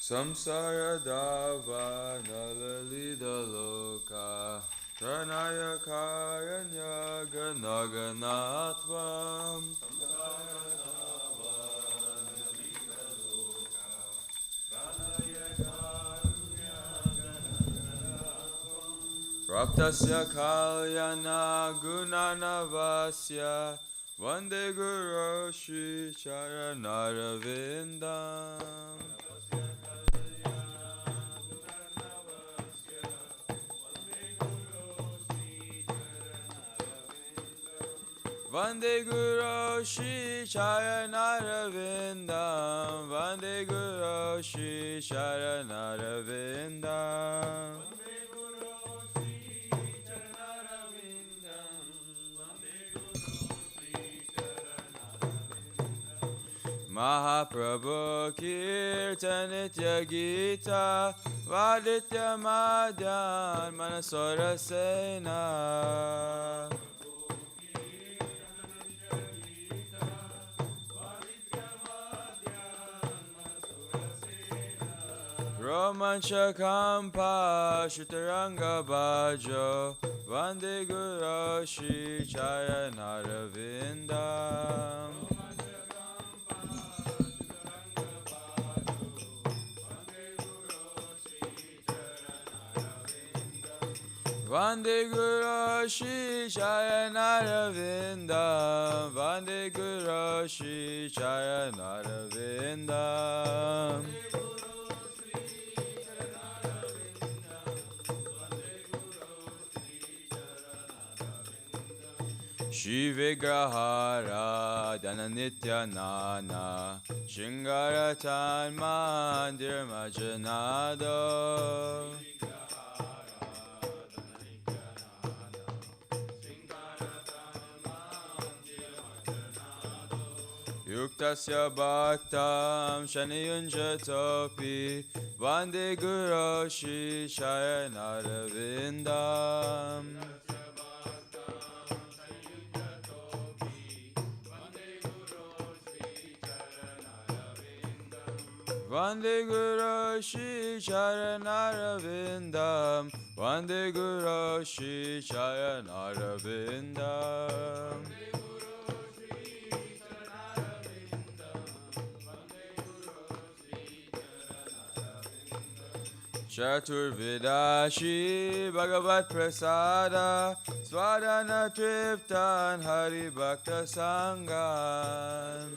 Samsara dava nalalida loka Pranaya karanya ganaganatvam Praptasya kalyana gunanavasya Vande Guru Shri Charanarvindam Vande Guru Shri Charanarvindam Vande Guru Shri Charanarvindam Mahaprabhu Kirtanitya Gita Vaditya Madhyan Manasora Sena Romancha Kampa Shutaranga Bhajo Vande Guru Shri Charanarvindam Vande Guru Shri Charanarvindam Vande Guru Shri Charanarvindam Shri Vigrahara Dhananitya Nana Shingaratan Mandir Majanado Yuktasya Bhaktam Shaniyunjatopi Vande Guru Shri Charanarvindam Vande Guru Shri Charanarvindam Vande Guru Shri Charanarvindam Chaturvidashi Bhagavat Prasada Swadhana Triptan Hari Bhakta Sangan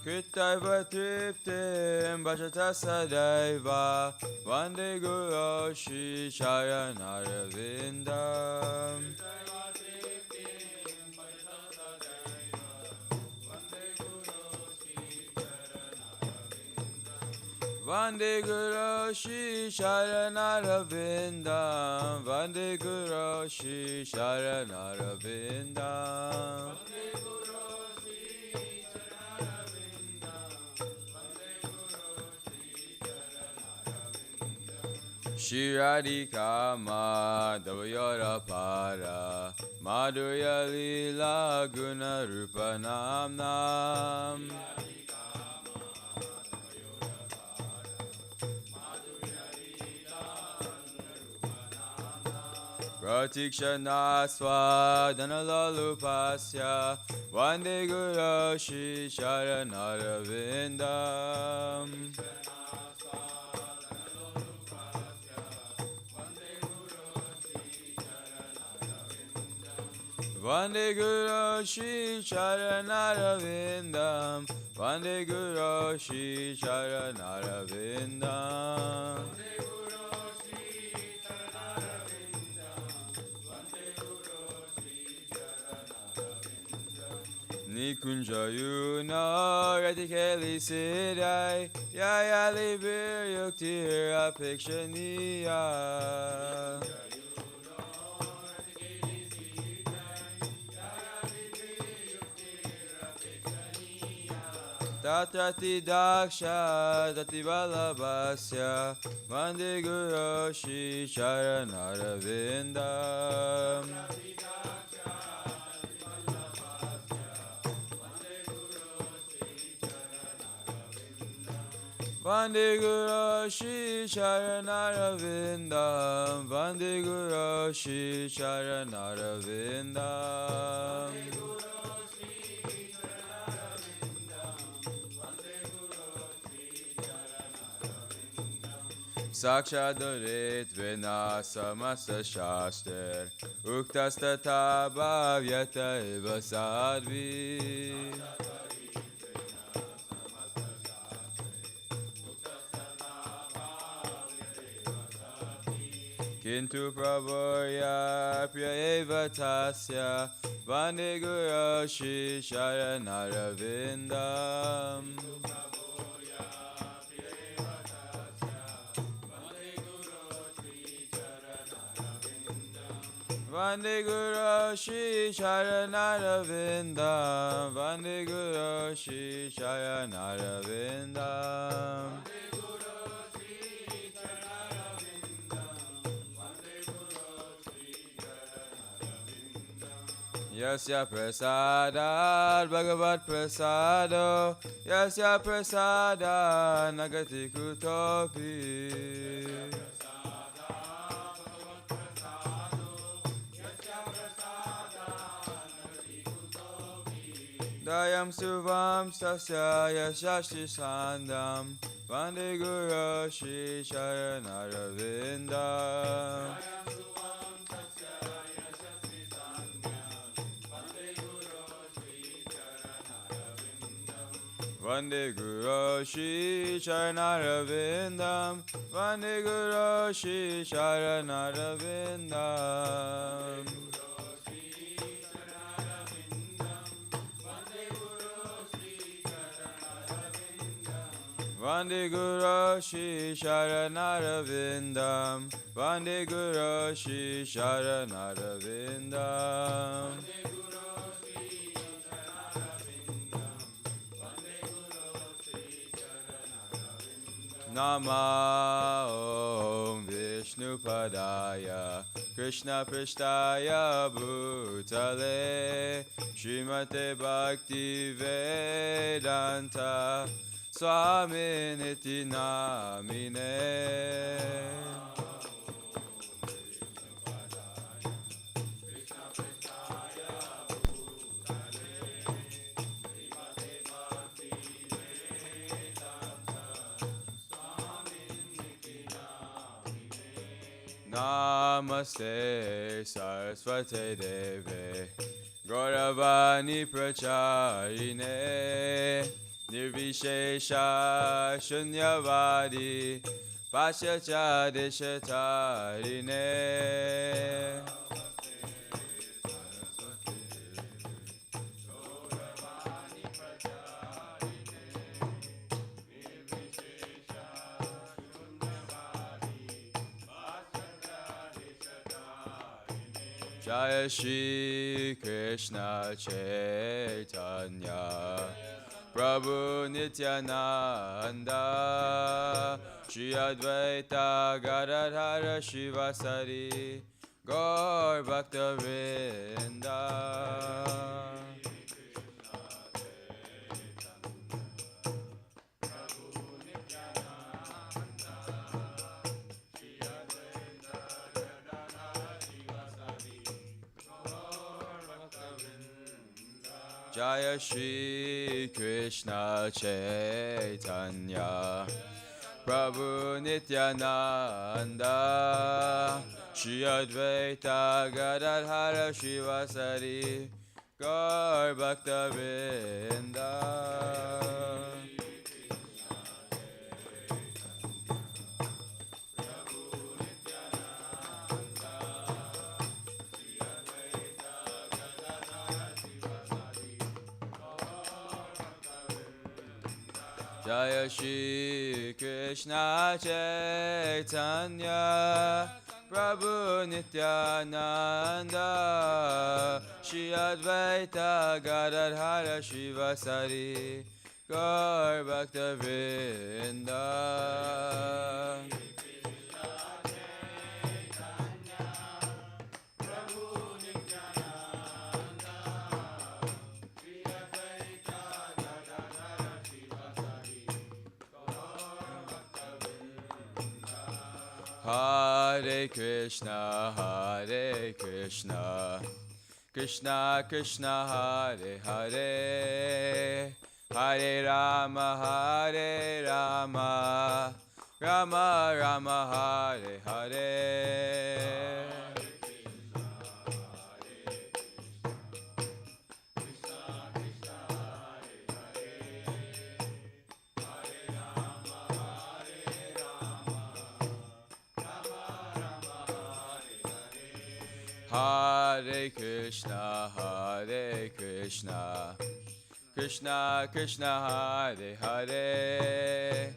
Kritaiva Triptim Bhajata Sadaiva Vande Guru Shri Charanarvindam Vande Guru Shri Charanarvindam Vande Guru Shri Charanarvindam Shri Radhika Madhavayara Para Madhurya Lila Guna Rupa Namnam Pratikshana Swadhanalalupasya Vande Guru Shri Charanarvindam Vande Guru Shri Charanarvindam Vande Guru Shri Charanarvindam Nikunjayuna Radhikali Siddhai Yayali Vir Yuktir Apekshaniya Tatrati Daksha Tati Balabhasya Vande Guru Shri Charanarvindam Vande Guru Shri Charanarvindam. Vande Guru Shri Charanarvindam. Sakshadurit Vinassamasa Shaster Uktastata Bhavyata Iva Sadvi Kintu Prabhurya Priyaeva Tasya Vande Guru Shri Charanarvindam. Vande Guru Shri Charanarvindam. Vande Guru Shri Charanarvindam. Yasya prasadad bhagavat prasado. Yasya prasadad nagati kutopi. Dayam suvam stasya yashashti sandam. Vande Guru Shri Charanarvindam. Vande Guru Shri Charanarvindam. Vande Guru Shri Charanarvindam. Vande Guru Shri Charanarvindam. Vande Guru Shri Charanarvindam. Nama Om Vishnupadaya Krishna Prishtaya Bhutale Srimate Bhakti Vedanta Swaminiti Namine. Namaste Saraswate Deve Gauravani Pracharine Nirvishesha Shunyavadi Pasyacha Deshatarine. Jaya Shri Krishna Chaitanya Prabhu Nityananda Shri Advaita Gadadhara Shivasari Gaur Bhakta Vrinda. Jaya Shri Krishna Chaitanya Prabhu Nityananda Shri Advaita Gadadhara Shivasari Gaur Bhakta Vrinda. Jaya Shri Krishna Chaitanya Prabhu Nityananda Shri Advaita Gadadhara Shivasari Gaur Bhakta Vrinda. Hare Krishna, Hare Krishna, Krishna Krishna, Hare Hare, Hare Rama, Hare Rama, Rama Rama, Hare Hare. Hare Krishna, Hare Krishna, Krishna Krishna, Hare Hare,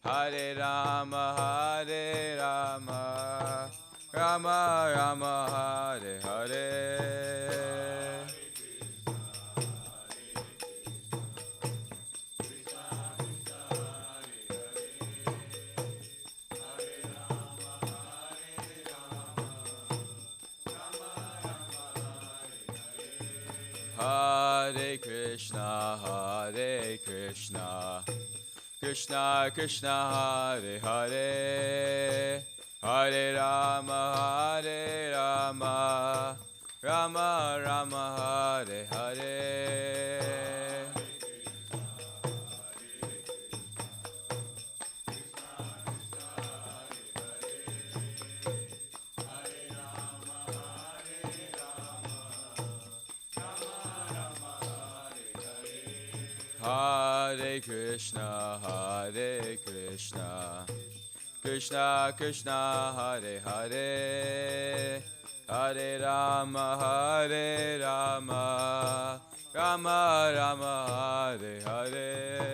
Hare Rama, Hare Rama, Rama Rama, Hare Hare. Hare Krishna, Hare Krishna, Krishna Krishna, Hare Hare, Hare Rama, Hare Rama, Rama Rama, Hare Hare. Hare Krishna, Hare Krishna, Krishna Krishna, Hare Hare, Hare Rama, Hare Rama, Rama Rama, Hare Hare.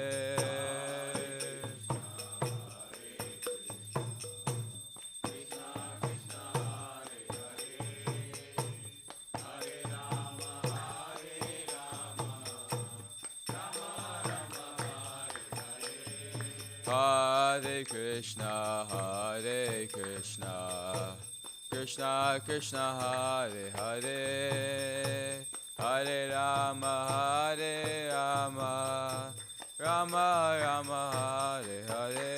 Hare Krishna, Hare Krishna, Krishna Krishna, Hare Hare, Hare Rama, Hare Rama, Rama Rama, Hare Hare.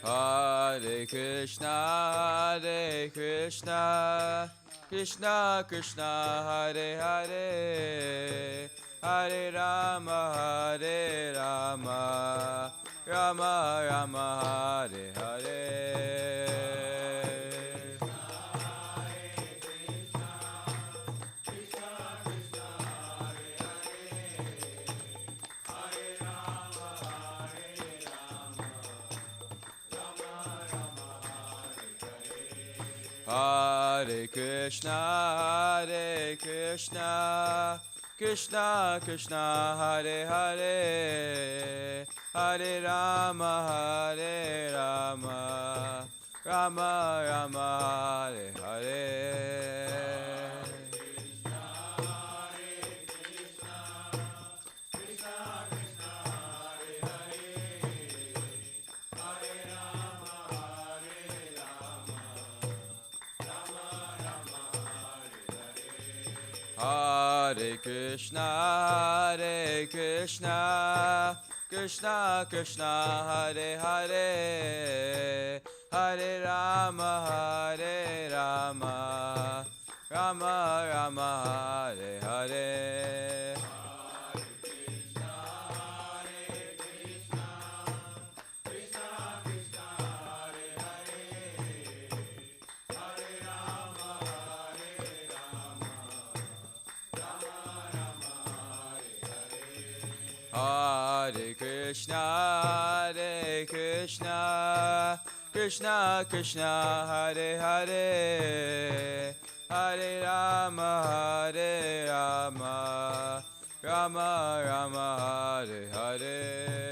Hare Krishna, Hare Krishna, Krishna Krishna, Hare Hare, Hare Rama, Hare Rama, Rama Rama, Hare Hare. Hare Krishna, Hare Krishna, Krishna Krishna, Hare Hare, Hare Rama, Hare Rama, Rama Rama, Hare Hare. Hare Krishna, Hare Krishna, Krishna Krishna, Hare Hare, Hare Rama, Hare Rama, Rama Rama, Hare Hare. Hare Krishna, Hare Krishna, Krishna Krishna, Hare Hare, Hare Rama, Hare Rama, Rama Rama, Hare Hare.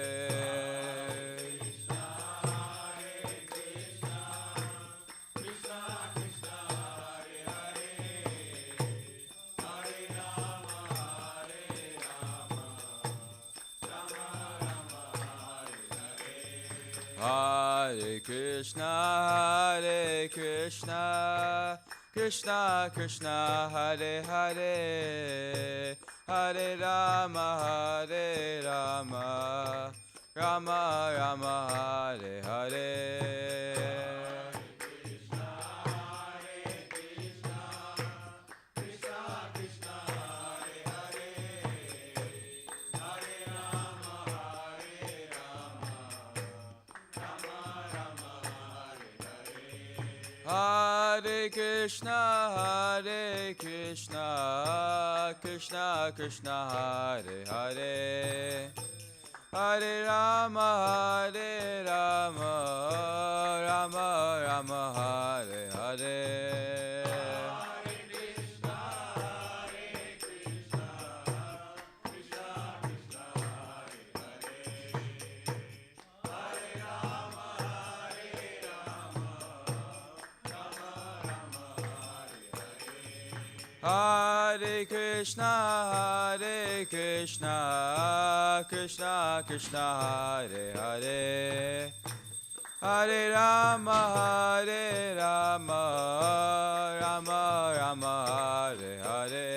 Hare Hare Krishna, Hare Krishna, Krishna Krishna, Hare Hare, Hare Rama, Hare Rama, Rama Rama, Hare Hare. Hare Krishna, Hare Krishna, Krishna Krishna, Hare Hare, Hare Rama, Hare Rama, Rama Rama, Hare Hare. Hare Krishna, Hare Krishna, Krishna Krishna, Hare Hare, Hare Rama, Hare Rama, Rama Rama, Hare Hare.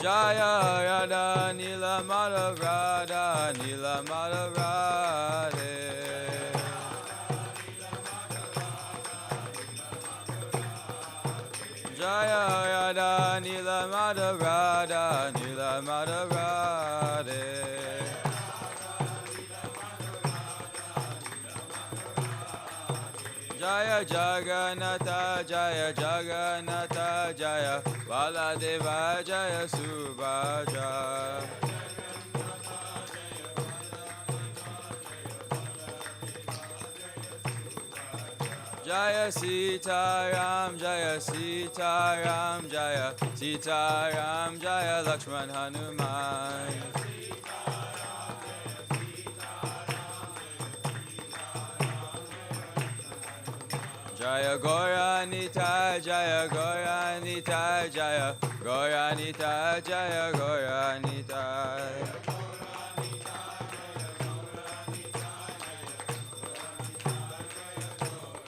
Jaya Radha Nila Madha Radha Nila Madha Radhe. Jaya Radha Nila Madha Radha Nila Madha Radhe. Jaya Jagannatha, Jaya Jagannatha, Jaya Baladeva, Jaya Subhaja. Jaya Sita Ram, Jaya Sita Ram, Jaya Sita Ram, Jaya Lakshman Hanuman. Jaya Gaura-Nitai, Jaya Gaura-Nitai, Jaya Gaura-Nitai, Jaya Gaura-Nitai.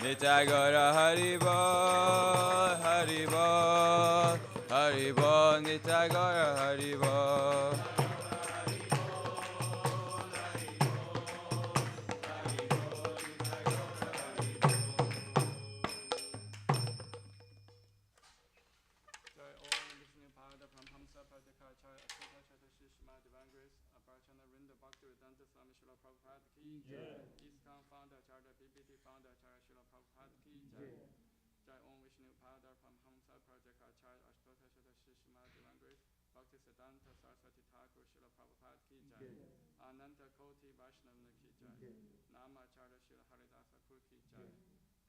Nitai Gaura Haribo, Haribo, Haribo, Nitai Gaura Haribo. Ananta Koti Vaishnava ki jai. Nama Acharya Srila Haridasa Thakur ki jai.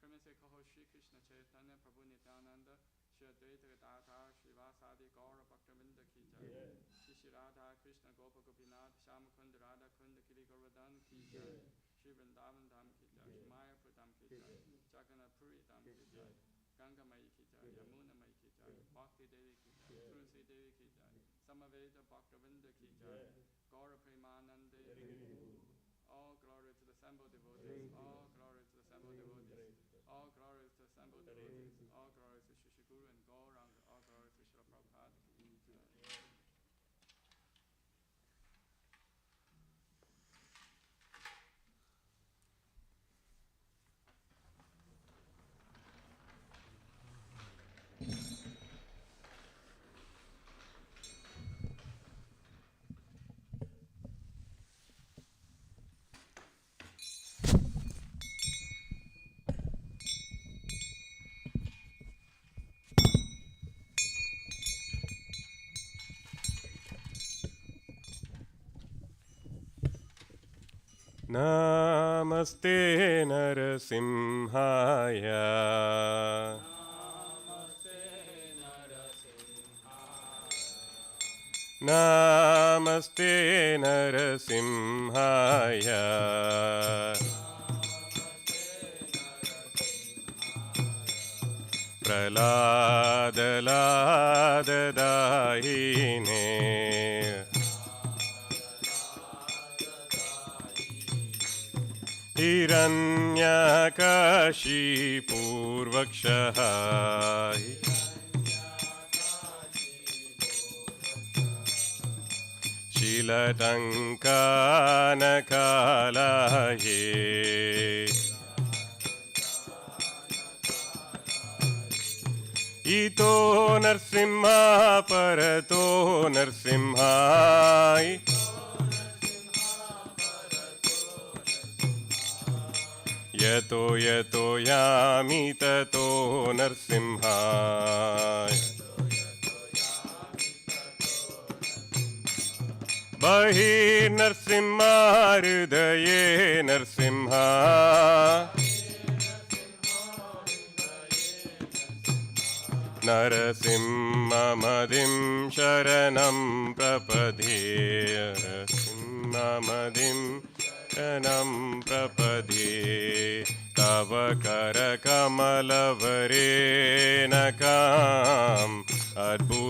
Premise Kaho Shri Krishna Chaitanya Prabhu Nityananda Shri Advaita Gadadhar Srivasadi Gaura Bhaktavinda ki jai. Shri Radha Krishna Gopa Gopinath Shama Kunda Radha Kunda Kili Govardhan ki jai. Shri Vrindavan Dham ki jai. Shri Mayapur Dham ki jai. Jagannath Puri Dham ki jai. Ganga Mai ki jai. Yamuna Mai ki jai. Bhakti Devi ki jai. Tulsi Devi ki jai. Samaveda Bhaktavinda ki jai. Gaura Premanande. All glory to the assembled devotees. All glory to the assembled devotees. All glory to the assembled devotees. All glory to Shri Shri Guru and Gauranga. All glory to Srila Prabhupada ki jai. Namaste Narasimhaya. Namaste Narasimhaya. Prahlad लाद दाहिने हिरण्यकशिपूर्वक्षः शीलटङ्कानकालये इतो नरसिंह परतो नरसिंह यतो यतो यामि ततो नरसिंहाय बहिर्नरसिंह हृदये नरसिंह नरसिंहमदिं शरणं प्रपद्ये नरसिंहमदिं शरणं प्रपद्ये तव करकमलवरेणकाम् अद्भुतशृङ्गां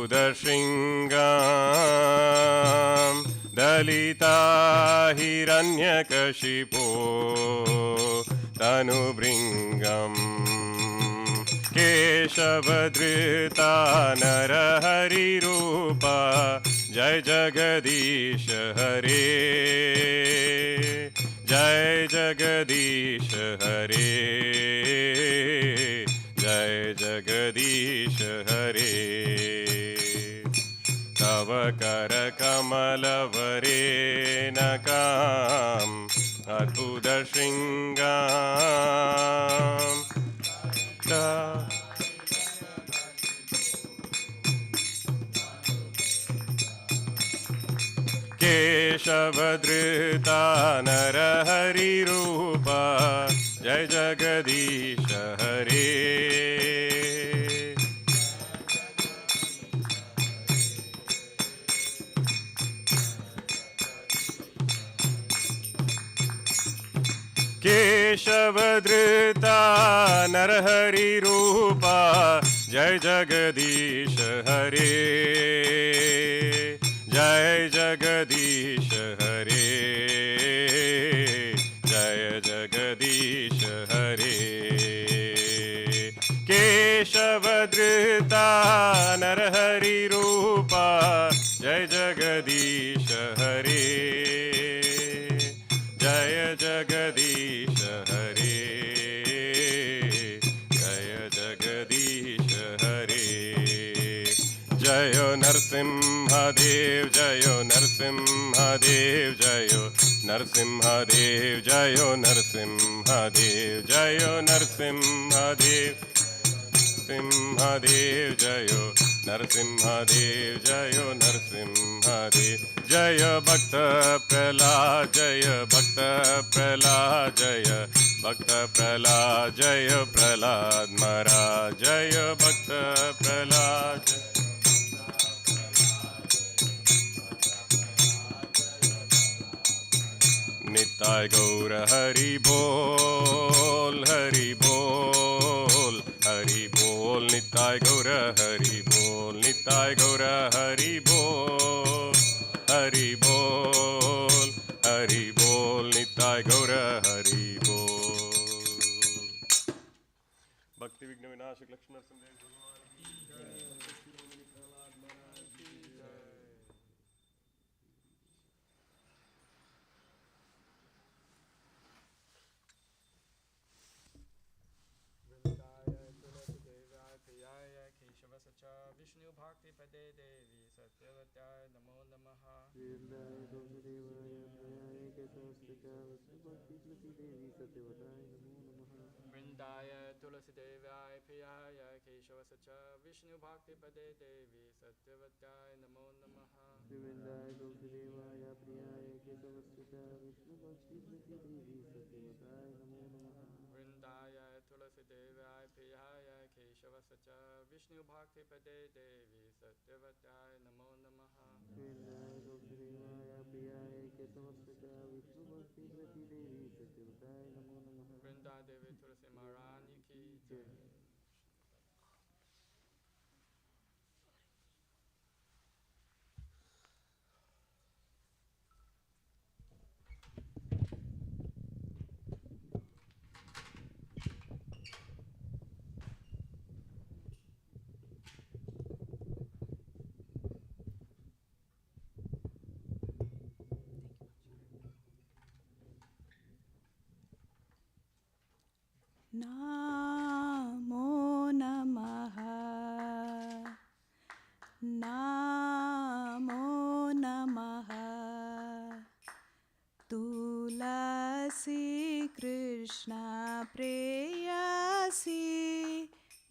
दलिता हिरण्यकशिपो तनुभृङ्गम् केशवधृता नरहरिरूपा जय जगदीश हरे जय जगदीश हरे जय जगदीश हरे तव करकमलवरेणकाम् अद्भुतशृङ्गाम् केशवधृता नरहरिरूपा जय जगदीश हरे केशवधृता नरहरिरूपा जय जगदीश हरे जय जगदीश हरे जय जगदीश हरे केशवधृता नरहरिरूपा जय जगदीश हरे जय जगदीश हरे जय जगदीश हरे जय नरसिंहदेव जय नरसिंहदेव जय नरसिंहदेव जय नरसिंहदेव जय नरसिंहदेव सिंहदेव जय नरसिंहदेव जय नरसिंहदेव जय भक्त प्रहलाद जय भक्त प्रहलाद जय भक्त प्रहलाद जय प्रहलाद महाराज जय भक्त प्रहलाद निताय गौर हरि बोल हरि बोल हरि बोल निताय गौर हरि बोल निताय गौर हरि बोल हरि बोल हरि बोल निताय गौर हरि बोल भक्ति विघ्न विनाशक लक्ष्मण संदेश भगवान की जय प्रहलाद महाराज की जय विष्णु भक्ति पदे देवी सत्यवत्याय नमो नमः वृंदाय तुलसी देवाय प्रियाय केशव सच विष्णु भक्ति पदे देवी सत्यवत्याय नमो नमः वृंदाय तुलसी देवाय प्रियाय केशव सच विष्णु भक्ति प्रति देवी सत्यवताय नमो नमः वृंदाय तुलसी देवाय प्रियाय केशव सच विष्णु भक्ति पदे देवी सत्यवत्याय नमो नमः वृंदाय तुलसी देवाय प्रियाय केशव सच विष्णु भक्ति प्रति देवी सत्यवताय नमो नमः वृंदा देवी तुलसी महारानी की जय Namo Namaha. Tulasi Krishna Preyasi.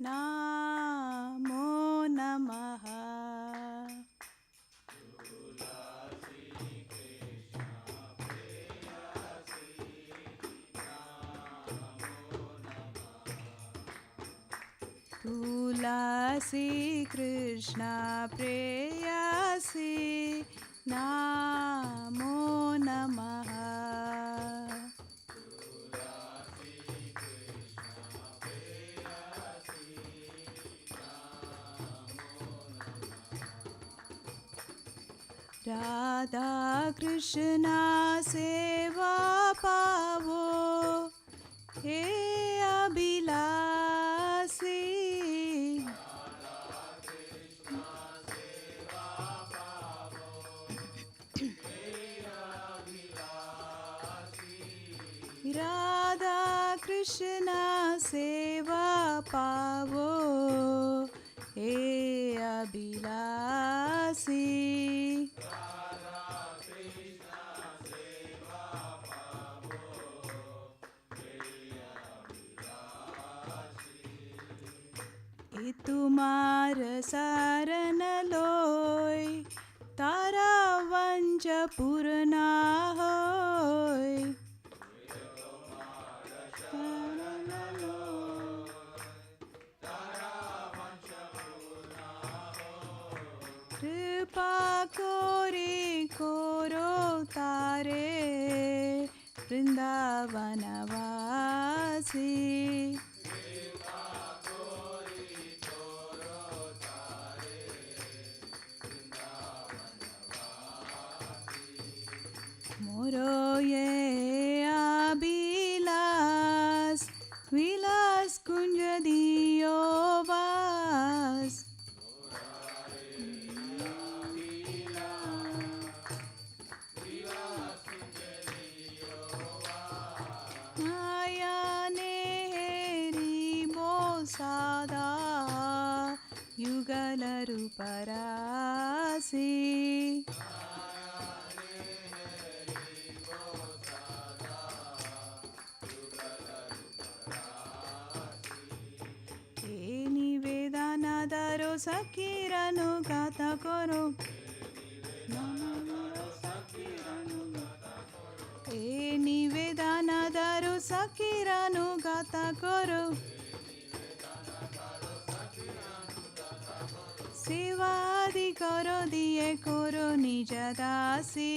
Namo Namaha. Tulasi Krishna Preyasi. Namo Namaha. Radha Krishna Seva Pavo. He Abhilasi. Radha Krishna Seva Pavo. He Abhilasi. तुम्हार सारन लोय तारा वंच पूर्णा होय। कृपा कोरी कोरो तारे वृंदावनवासी। मोरो ये अभिलाष विलास कुंज दियो वास। माया ने हेरी मो सादा युगल रूपरासी। ಸಖೀರನು ಗಾತ ಕೊರೋ ಏ ನಿವೇದನದರು ಸಖೀರನು ಗಾತ ಕೊರೋ ಸೇವಾದಿ ಕರೋ ದಿಯೆ ಕೊರೋ ನಿಜ ದಾಸಿ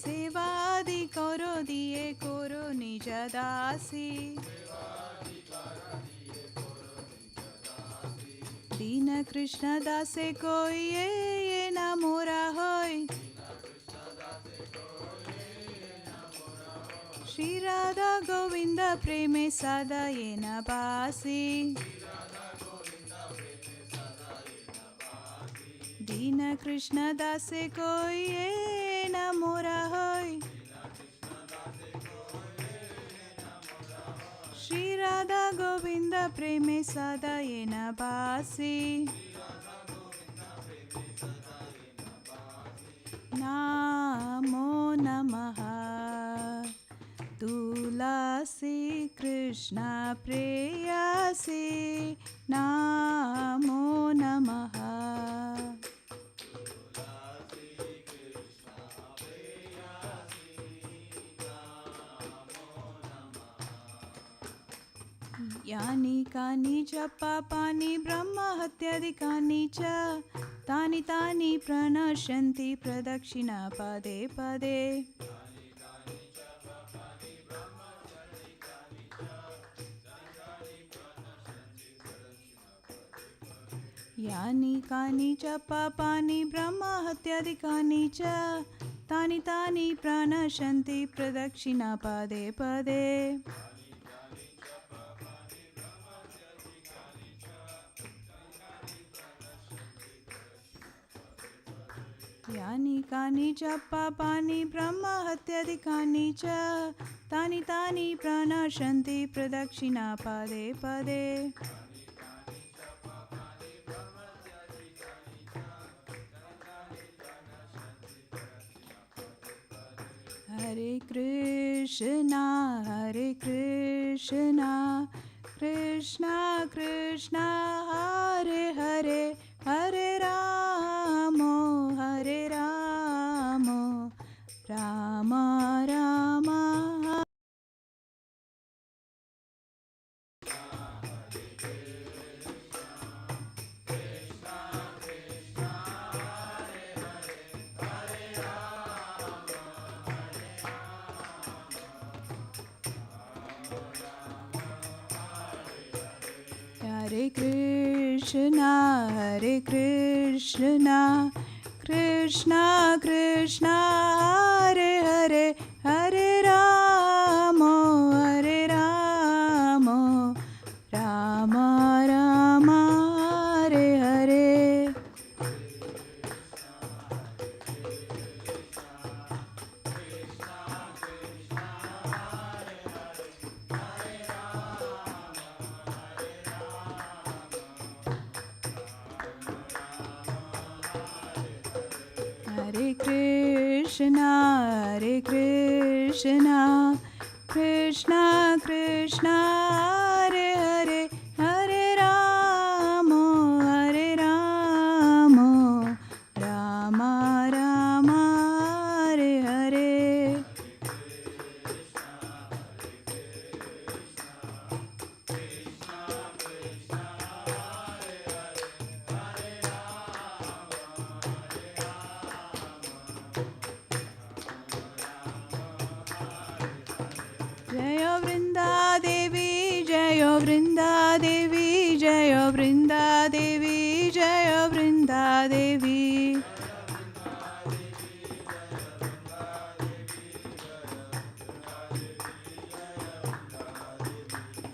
सेवादि करो दिए करो निज दासी। दीन कृष्ण दासे कोई ये न मोरा होय। श्री राधा गोविंद प्रेमे सदा ये न बासी। दीन कृष्ण दासे कोई ये न मोरा होय। श्री राधा गोविंद प्रेमे सदा ये न बासी। नमो नमः तुलसी कृष्ण प्रेयसी। नमो नमः यानि कानि च पापानि ब्रह्म हत्यादिकानि च तानि तानि प्रणश्यन्ति प्रदक्षिणा पदे पदे। यानि कानि च पापानि ब्रह्म हत्यादिकानि च तानि तानि प्रणश्यन्ति प्रदक्षिणा पदे पदे। यानि कानि च पापानि ब्रह्म हत्यादिकानि च तानि तानि प्रणश्यन्ति प्रदक्षिणा पदे पदे। Hare Krishna, Hare Krishna, Krishna Krishna, Hare Hare, Hare Rama, Hare Rama, Rama Rama. Hare Krishna, Hare Krishna, Krishna Krishna, Hare Hare, Hare Rama, Hare Rama, Rama Rama, Hare Hare. Hare Krishna, Hare Krishna, Krishna Krishna, Hare Hare, Hare Rama, Hare Rama, Rama Rama, Hare Hare. Jaya Vrinda Devi, Jaya Vrinda Devi, Jaya Vrinda Devi, Jaya Vrinda Devi.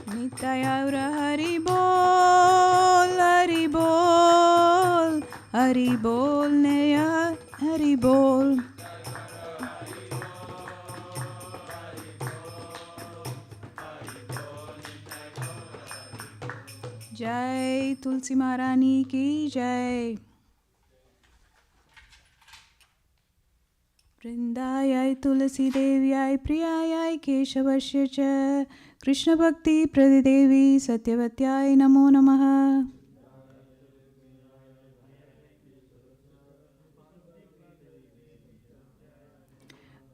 Nityaura Hari Bol, Hari Bol, Hari Bol, Neya Hari Bol. Jai Tulsi Maharani ki Jai. Vrindayai Tulsi Devyai Priyayai Keshavasya cha Krishna Bhakti Pradidevi Satyavatyai Namo Namaha.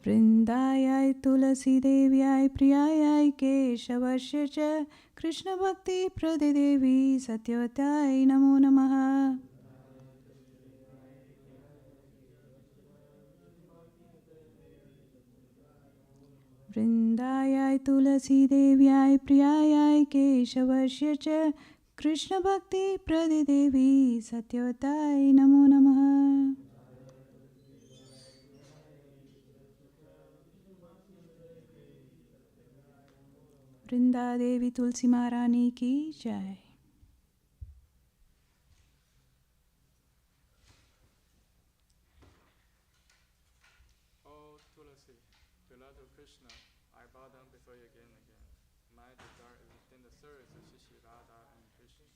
Vrindayai Tulsi Devyai Priyayai Keshavasya cha Krishna Bhakti Pradidevi Satyavatyai Namo Namaha. Vrindayai Tulsi Devyai Priyayai Keshavasya cha Krishna Bhakti Pradidevi Satyavatyai Namo Namaha. Vrinda Devi Tulsi Maharani ki Jai. O Tulasi, beloved of Krishna, I bow down before you again and again. My desire is within the service of Shishi Radha and Krishna.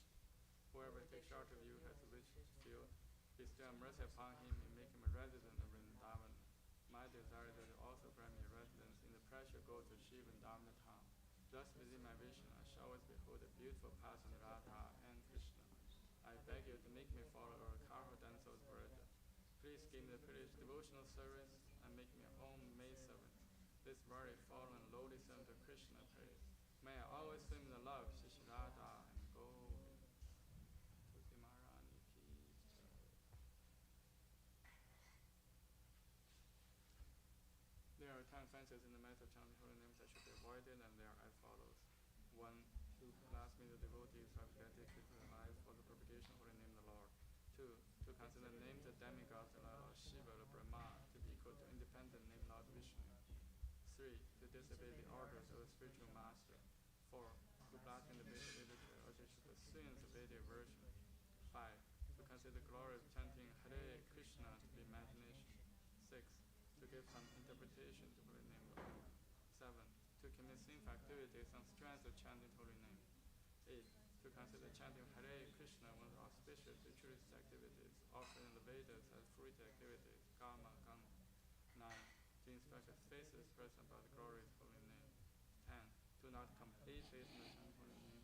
Whoever takes charge of you has wished to feel, bestow mercy upon him and make him a resident of Vrindavan. My desire is that you also grant me residence in the precious gold of Shiva Vrindavan town. Thus within my vision I shall always behold the beautiful paths of Radha and Krishna. I beg you to make me follow our careful dancer's word. Please give me the privilege of devotional service and make me a home maid servant. This very fallen lowly servant of Krishna praise. May I always swim in the love of Shishi Radha and Govinda. Tulsi Maharani ki Jai. There are 10 offenses in the matter of chanting holy names that should be avoided, and they are as follows. 1. To blaspheme the devotees who have dedicated their lives for the propagation of holy name of the Lord. 2. To consider the names of demigods of Lord Shiva or Brahma to be equal to independent name Lord Vishnu. 3. To disobey the orders of the spiritual master. 4. To blaspheme the Vedic literature or to assume the Vedic version. 5. To consider the glory of chanting Hare Krishna to be imagination. 6. To give some interpretation to holy name of the Lord. 7. To commit sinful activities on strength of chanting holy name. 8. To consider chanting Hare Krishna one of the auspicious ritualistic activities offered in the Vedas as fruited activities, karma, 9. to inspect his face, express about the glorious holy name. 10. Do not complete business and holy name,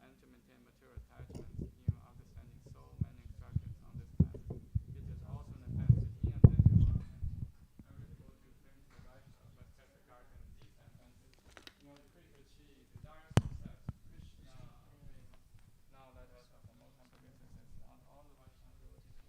and to maintain material attachments in understanding so many instructions on this matter. It is also an offense to inattention holy name. Every devotee who claims the right must test the guard and these sentences in order to quickly achieve desired success. Krishna Prema. Now let us have more time for businesses on all the Vaishnava devotees in the world.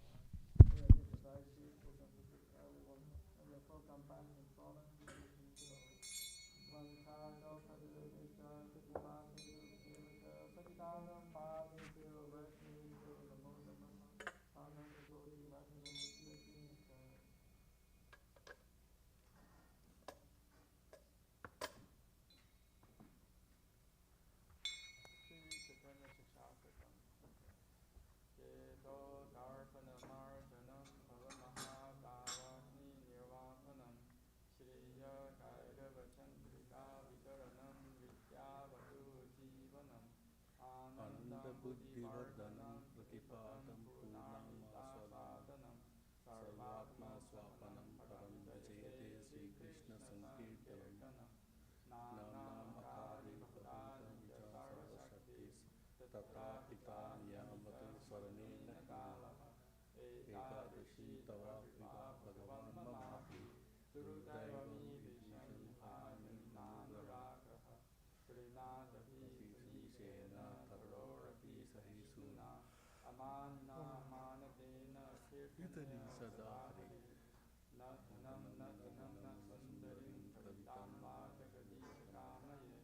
आनन्दबुद्धिवर्धनं प्रतिपादं पूर्णमास्वादनं सर्वात्मस्वापनं परं भजेते श्रीकृष्णसङ्कीर्तनं नाम्नामकारे भवन्तं च सर्वशक्तिस्तथा पिता नियामते स्वर्णेन कालः एकादशी तवा प्रिया भगवान् ममापि हृदैवं विभीषणभामिनानुरागः श्रीनाथभिषेण तरोरपि सहिष्णुना अमान्नामानतेन कीर्तने सदा हरे नतनं नतनं न सुन्दरीं कवितां जगदीशकामये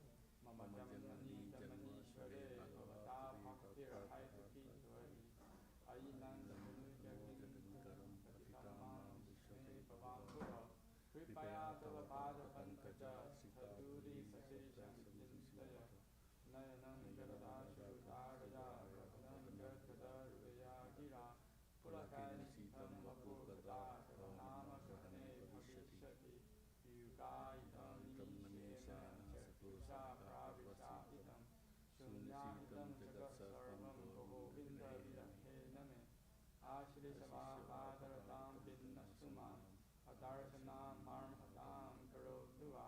मम जन्मनि जन्मनीश्वरे भगवता भक्तिर्हैतुकी त्वयि अयि नन्दनोजगन्निकरं पतितमां विश्वते भवाम्बुध कृपया तव पादपङ्कज स्थूली सशेषं चिन्तय नयनं जगदाशुतारया रत्नं गद्गदहृदया गिरा पुलकैर्निशितं वपुर्गदा तव नाम ग्रहणे भविष्यति युगायितं निमीशेन चक्षुषा प्राविशाहितं शून्याहितं जगत्सर्वं गोविन्दविरहेण मे आश्रितवापादरतां विन्नस्तु माम् अदर्शनां मार्महतां करोतु वा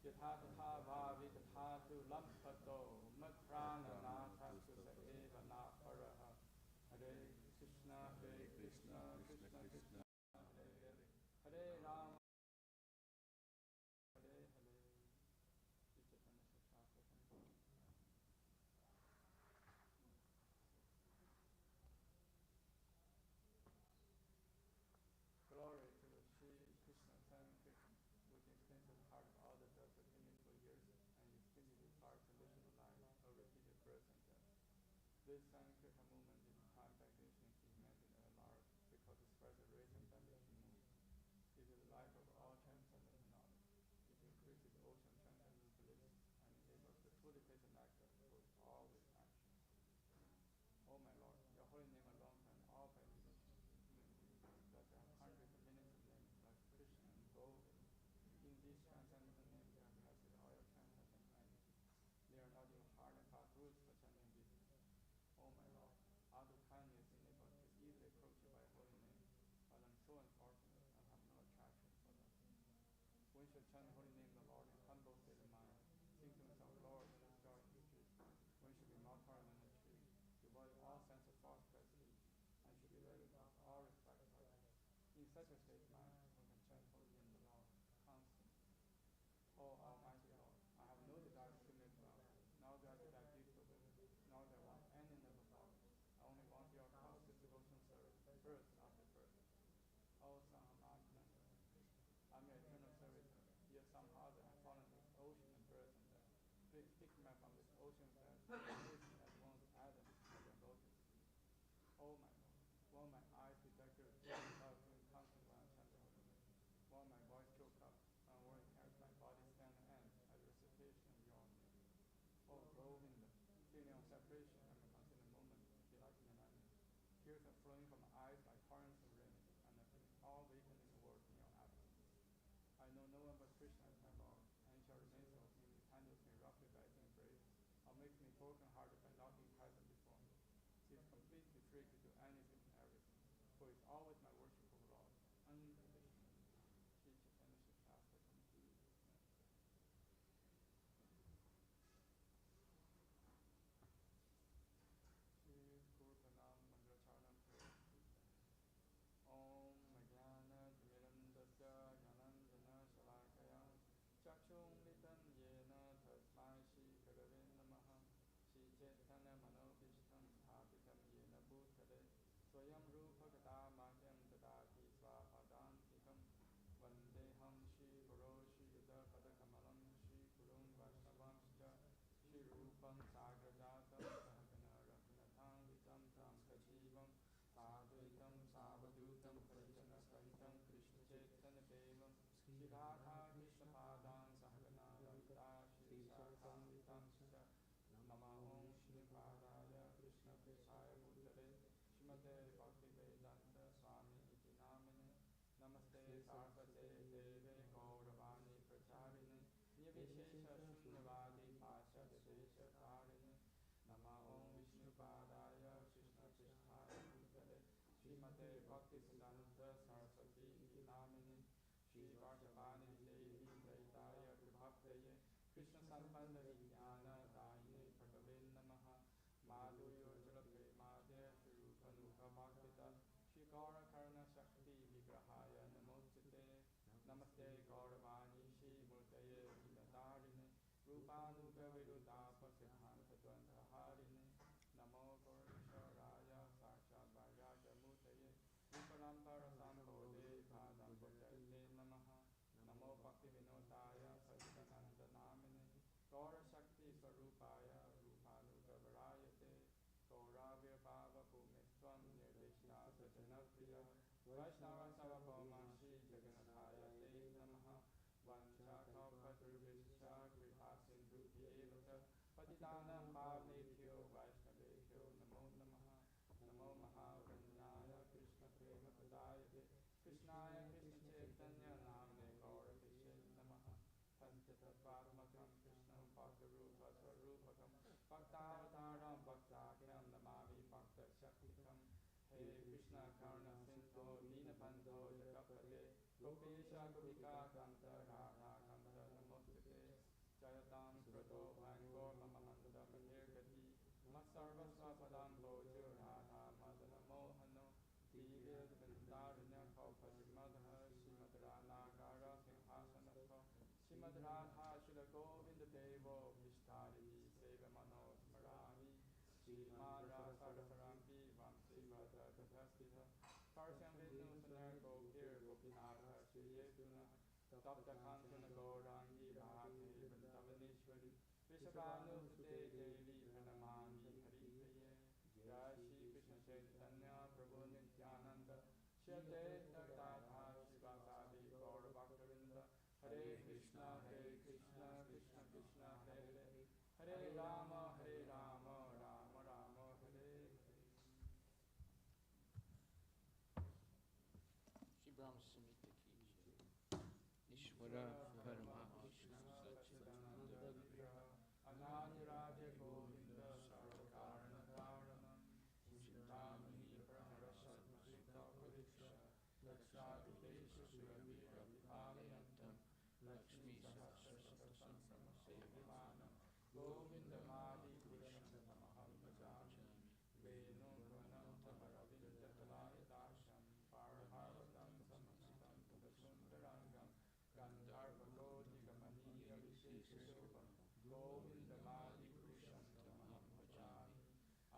यथा तथा भावि तथा तु लभ्यतो मत्प्राणनाथस्तु स एव न परः हरे कृष्ण कृष्ण कृष्ण हरे हरे हरे राम हरे हरे श्री चैतन्य शास्त्र संहिता Glory to the Sri Krishna Sankirtan, which explains the part of all the deaths accumulated for years and extended our conditional life of repeated birth and death. This Sankirtan movement is time dilation is mentioned at large because it spreads the rich and benediction mood. It is the life of all transcendent knowledge. It increases ocean transcendent bliss and enables to fully taste the nectar for all with action. Oh my Lord, your holy name alone can all benediction. That there are hundreds of millions of names like Krishna and Govinda. In these transcendental names, you have vested all your transcendental energy. They are not even hard and fast roots for chanting these. Oh my Lord, out of kindness enables to easily approach you by holy name, but I'm so unfortunate and have no attraction for them. One should chant holy name of the Lord in humble state of mind, sing to himself, Lord, in the star in the street. One should be more tolerant than a tree, devoid all sense of false prestige, and should be ready to all respect for it. In such a state of mind, one can chant holy name of the Lord constantly. O Almighty Lord, I have no desire to make wealth, nor do I desire beautiful women, nor do I want any noble flowers. I only want your constant devotion service, birth after birth. O Son of Alexander, I'm your eternal servitor, yet somehow I have fallen into this ocean of birth and death. Please pick me up from this ocean of death and place me at once Adam at your lotus feet. O my Lord, won't my eyes be decked with love to encounter when I chant the holy name? Won't my voice choke up and won't my body stand and end at the recitation of your name? O Govinda, feeling of separation and a constant moment be like an enemy. Tears are flowing from my eyes like torrents of rain, and I feel all weakened in the world in your absence. I know no one but Krishna as my Lord, and shall remain so if he handles me roughly by his embrace, or makes me broken-hearted by not being present before me. He is completely free to do anything and everything, for he is always my worshipful Lord, unconditionally. Sri Chaitanya Shastra Shivata Krishna Padam Sahagana Lalita Shri Shakhamritam Scha Nama Om Vishnu Padaya Krishna Prishaya Bhutale Shrimate Bhaktivedanta Swami Iti Namine Namaste Saraswate Deve Gauravani Pracharine Nirvishesha Shunyavadi Paschatya Desha Tarine Nama Om Vishnu Padaya Krishna Prishthaya Bhutale Shrimate Bhaktivedanta Saraswati Iti Namine Shri Varshavani Devi Praitaya Prabhaptaye Krishna Sampanda Vijnana Daine Prabhave Namaha Madhuryo Jala Premade Shri Rupanuga Bhaktita Shri Gaura Karna Shakti Vigrahaya Namostate Namaste Gauravani Shri Murtaye Vidadarine Rupanuga Virudapa Siddhanta Dvanta Harine Namo Gaurishwaraya Sakshat Vairagya Murtaye Rupalampara Sambhode Padam Bhajate Namaha Namo Bhakti Vinodaya Sajidananda Namine Gaura Shakti Swarupaya Rupanuga Varayate Gaura Virbhava Bhumistvam Nirdishta Sajanapriya Vaishnava Sarvabhauma Shri Jagannataya Te Namaha Vancha Kalpatarvischa Kripa Sindhu Vyevata Patitanam Pavnebhyo Vaishnavebhyo Namo Namaha Namo Mahavanyaya Krishna Prema Pradayate Krishnaya Krishna Chaitanya Namne Gaura Kishe Namaha Panchatattvatmakam Krishnam Bhaktarupa Swarupakam Bhaktavataram Bhaktakyam Namami Bhakta Shaktikam He Krishna Karna Sindho Dinabandho Jagapate Gopesha Gopika Kanta Radha Kanta Namostate Jayatam Krito Vangor Mamahanda Mahirgati Masarva Swapadam Bojo Radha Madana Mohano Divya Vrindaranya Kalpajimadha Srimad Ranagara Simhasanatha Srimad Radha Shila Govinda Devo Vishtari Seva Mano Smarami Srimad Rasarasarampi Vamsi Vata Tathastita Parsyam Vidnu Sanar Gopir Gopinatha Shriyetuna Tapta Kantana Gaurangi Bhate Vrindavaneshwari Vishabhanu Sute Devi Pranamami Haripriye Jai Shri Krishna Chaitanya Prabhu Nityananda Shri Advaita Gadadhar Srivasadi Gaura Bhaktavinda Hare Krishna Krishna Krishna Hare Hare Hare Rama Rama Rama Hare Hare Shri Brahma Samhita ki jai. Ishvara Parama Krishna Satchidananda Vigraha Anandiraja Govinda Sarvakarana Karanam Chintamani Pranarasatma Sutta Pariksha Lakshadu Desha Suravira Vipalayantam Lakshmi Sahasrasata Sambrama Sevimanam Govinda Madi Purusham Tamaham Bhajami Venu Pranam Tamaravinda Talaya Dasham Paraharatam Samasitam Pudasundarangam Gandharva Godiga Maniya Vishesha Shobham Govinda Madi Purusham Tamaham Bhajami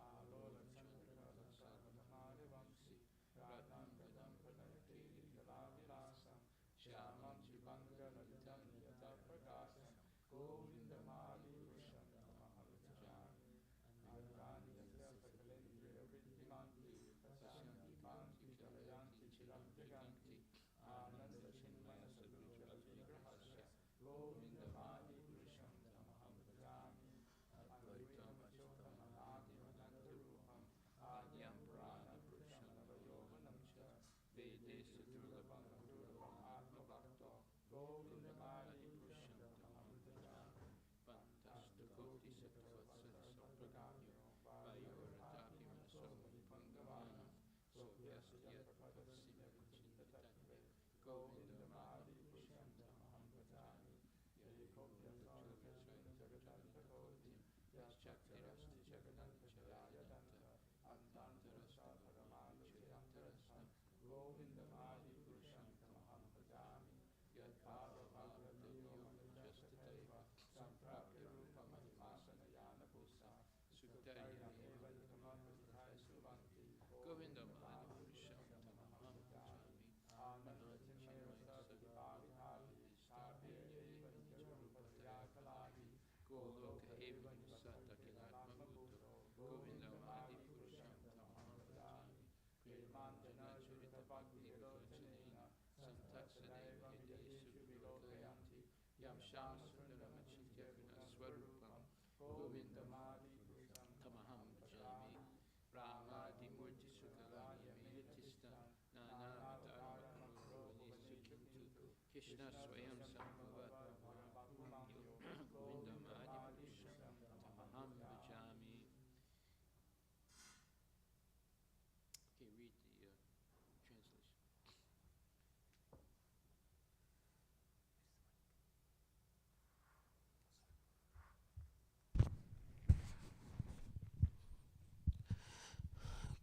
Alola Chandrakala Sarvadhamari Vamsi Radham Gadam Pranayakiri Kalavilasam Shyamam Shivanga Lalitam Yata Prakasam Govinda Madi Purusham Tamaham Bhajami Anurani Yasya Sakalendriya Vidhimanti Pasyanti Manti Chalayanti Chiram Jaganti Ananda Chinmaya Sadrujala Vigrahasya Govinda Madi Purusham Tamaham Bhajami Advaitam Achyutam Anagam Ananta Rupam Adyam Purana Purusham Navayovanam Cha Vedesu Durlabam Durlabam Atma Bhakto Govinda Madi Purusham Tamaham Bhajami Pantastu Koti Sattvatsala Sapraganyo Vayoratapi Manasomani Pangamana Sovyastya Prapatsimya Kuchintatve Govinda Madi Purusham Tamaham Bhajami Ekotya Sarvya Jagadanta Koti Yaschaktirasti Jagadanta Chalayadanta Antantarasta Paramanu Chayantarasta Govinda Madi Purusham Tamaham Bhajami Yad Bhava Bhagavadyo Manjastadeva Samprapya Rupa Mahimapana Yana Bhusa Suktaryam Eva Yutamapasithai Suvanti Govinda Madi Purusham Tamaham Bhajami Ananda Chinmaya Rasa Yam Sham Sundaram Chityagrana Swarupam Govindamadi Tamaham Bhajami Ramadi Murti Sukalam Yamayatista Nana Avatar Makro Sukintu Krishna Swayam Sambhavat Govindam Adi Purusham Tamaham Bhajami. Okay, read the translation.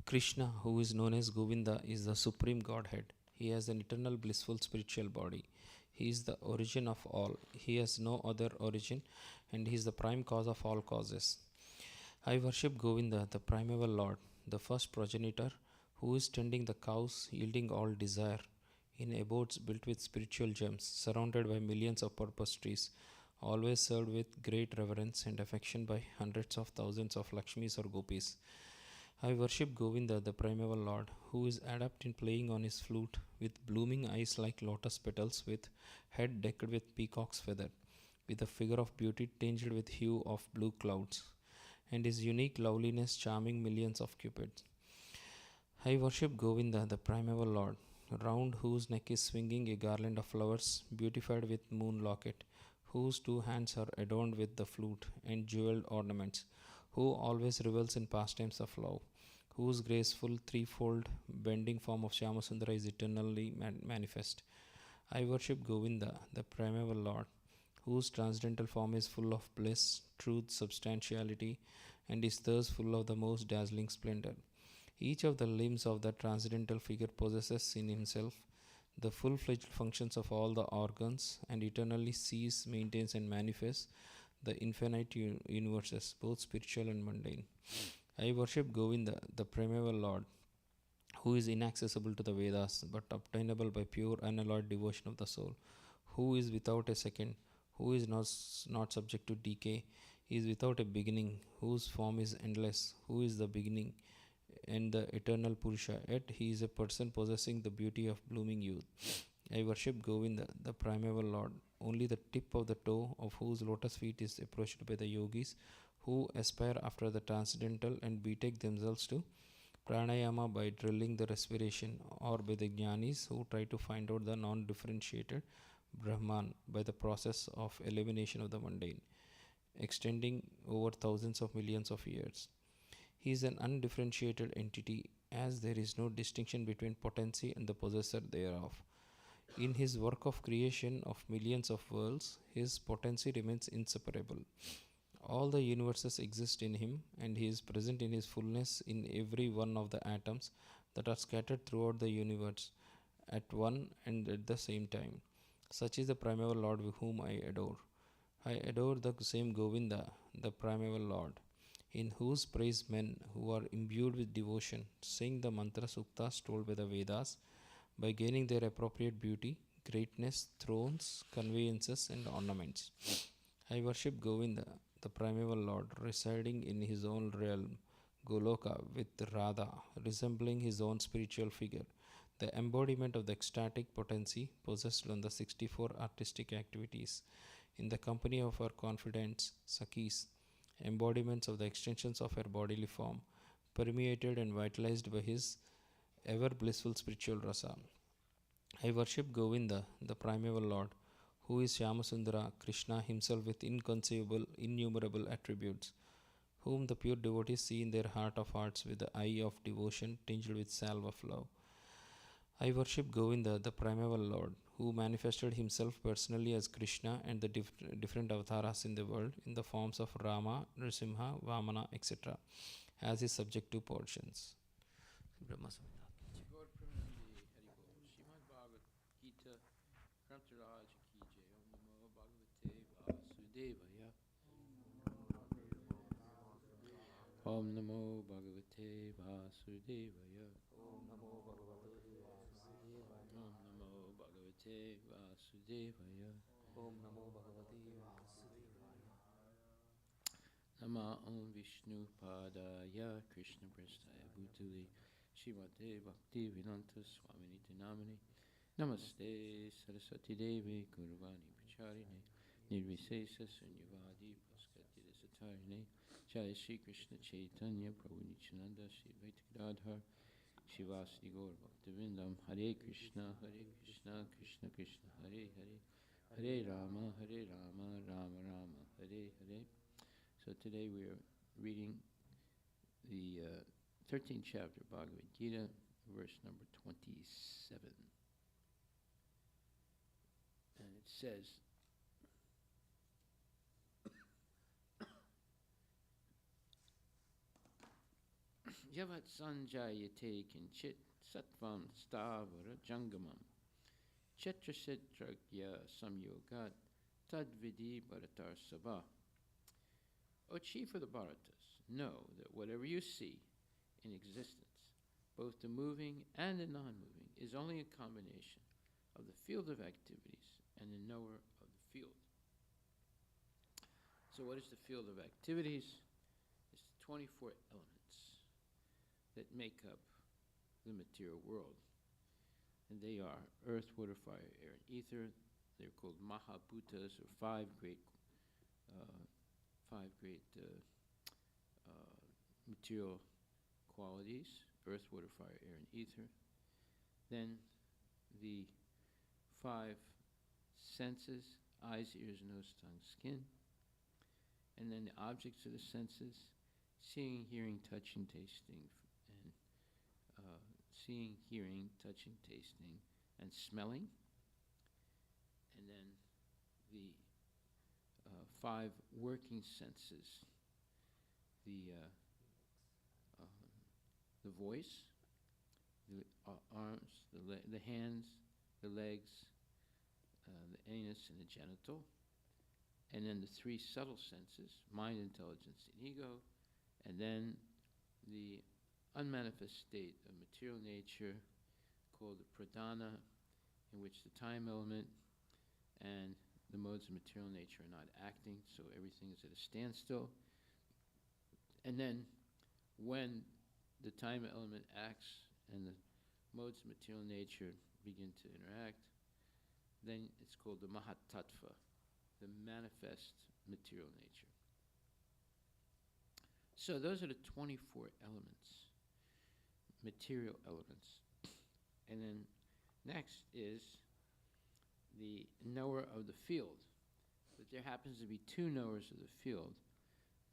Krishna, who is known as Govinda, is the supreme Godhead. He has an eternal blissful spiritual body. He is the origin of all. He has no other origin, and he is the prime cause of all causes. I worship Govinda, the primeval Lord, the first progenitor, who is tending the cows, yielding all desire, in abodes built with spiritual gems, surrounded by millions of purpose trees, always served with great reverence and affection by hundreds of thousands of Lakshmis or Gopis. I worship Govinda, the primeval Lord, who is adept in playing on his flute, with blooming eyes like lotus petals, with head decked with peacock's feather, with a figure of beauty tinged with hue of blue clouds, and his unique loveliness charming millions of cupids. I worship Govinda, the primeval Lord, round whose neck is swinging a garland of flowers, beautified with moon locket, whose two hands are adorned with the flute and jeweled ornaments, who always revels in pastimes of love, whose graceful threefold bending form of Shyamasundara is eternally manifest. I worship Govinda, the primeval Lord, whose transcendental form is full of bliss, truth, substantiality, and is thus full of the most dazzling splendor. Each of the limbs of the transcendental figure possesses in himself the full-fledged functions of all the organs, and eternally sees, maintains, and manifests the infinite universes, both spiritual and mundane. I worship Govinda, the primeval Lord, who is inaccessible to the Vedas but obtainable by pure unalloyed devotion of the soul, who is without a second, who is not subject to decay, is without a beginning, whose form is endless, who is the beginning and the eternal Purusha, yet he is a person possessing the beauty of blooming youth. I worship Govinda, the primeval Lord, only the tip of the toe of whose lotus feet is approached by the yogis who aspire after the transcendental and betake themselves to pranayama by drilling the respiration, or by the jnanis who try to find out the non-differentiated Brahman by the process of elimination of the mundane, extending over thousands of millions of years. He is an undifferentiated entity, as there is no distinction between potency and the possessor thereof. In his work of creation of millions of worlds, his potency remains inseparable. All the universes exist in him, and he is present in his fullness in every one of the atoms that are scattered throughout the universe at one and at the same time. Such is the primeval Lord whom I adore. I adore the same Govinda, the primeval Lord, in whose praise men who are imbued with devotion sing the mantra suktas told by the Vedas, by gaining their appropriate beauty, greatness, thrones, conveyances, and ornaments. I worship Govinda, the primeval Lord, residing in his own realm, Goloka, with Radha, resembling his own spiritual figure, the embodiment of the ecstatic potency possessed on the 64 artistic activities, in the company of her confidants, Sakis, embodiments of the extensions of her bodily form, permeated and vitalized by his ever blissful spiritual rasa. I worship Govinda, the primeval Lord, who is Shyamasundara, Krishna himself with inconceivable, innumerable attributes, whom the pure devotees see in their heart of hearts with the eye of devotion tinged with salve of love. I worship Govinda, the primeval Lord, who manifested himself personally as Krishna and the different avatars in the world in the forms of Rama, Nrsimha, Vamana, etc., as his subjective portions. Brahma Gaur Premanandi Haribol Srimad Bhagavad Gita Grantaraj Ki Jai Om Namo Bhagavate Vasudevaya Om Namo Bhagavate Vasudevaya Om Namo Bhagavate Vasudevaya Om Namo Bhagavate Vasudevaya. Nama Om Vishnu Padaya Krishna Prasthaya Bhutale Shrimate Bhakti Vedanta Swaminiti Namane Namaste Saraswati Devi Gurvani Pacharine Nirvisesa Sunyavadi Paskatira Satarine Jai Shri Krishna Chaitanya Prabhu Nityananda Shri Vaitgadadhar Shivasri Gaur Bhaktivinoda Hare Krishna Krishna Krishna Hare Hare Hare Rama Rama Rama Hare Hare. So today we are reading the 13th chapter of Bhagavad Gita, verse number 27. And it says, Yavat sanjayate kinchit sattvam stavara jangamam chetrasitragya samyogat tadvidi bharatar sabha. O chief of the Bharatas, know that whatever you see in existence, both the moving and the non-moving, is only a combination of the field of activities and the knower of the field. So what is the field of activities? It's the 24 elements that make up the material world. And they are earth, water, fire, air, and ether. They're called Mahabhutas, or five great material qualities: earth, water, fire, air, and ether. Then the five senses: eyes, ears, nose, tongue, skin. And then the objects of the senses: seeing, hearing, touching, tasting, and seeing, hearing, touching, tasting, and smelling. And then the five working senses: the voice, the arms, the hands, the legs, the anus, and the genital. And then the three subtle senses: mind, intelligence, and ego. And then the unmanifest state of material nature, called the pradhana, in which the time element and the modes of material nature are not acting, so everything is at a standstill. And then when the time element acts and the modes of material nature begin to interact, then it's called the mahatattva, the manifest material nature. So those are the 24 elements, material elements. And then next is the knower of the field. But there happens to be two knowers of the field: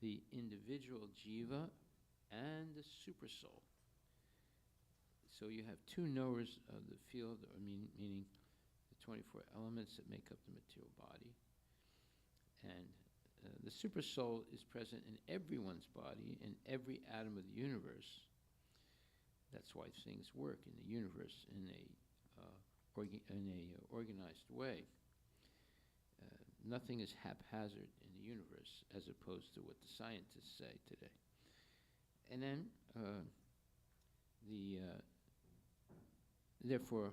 the individual jiva and the supersoul. So you have two knowers of the field, or meaning the 24 elements that make up the material body. And the supersoul is present in everyone's body, in every atom of the universe. That's why things work in the universe in a organized way. Nothing is haphazard in the universe, as opposed to what the scientists say today. And then therefore,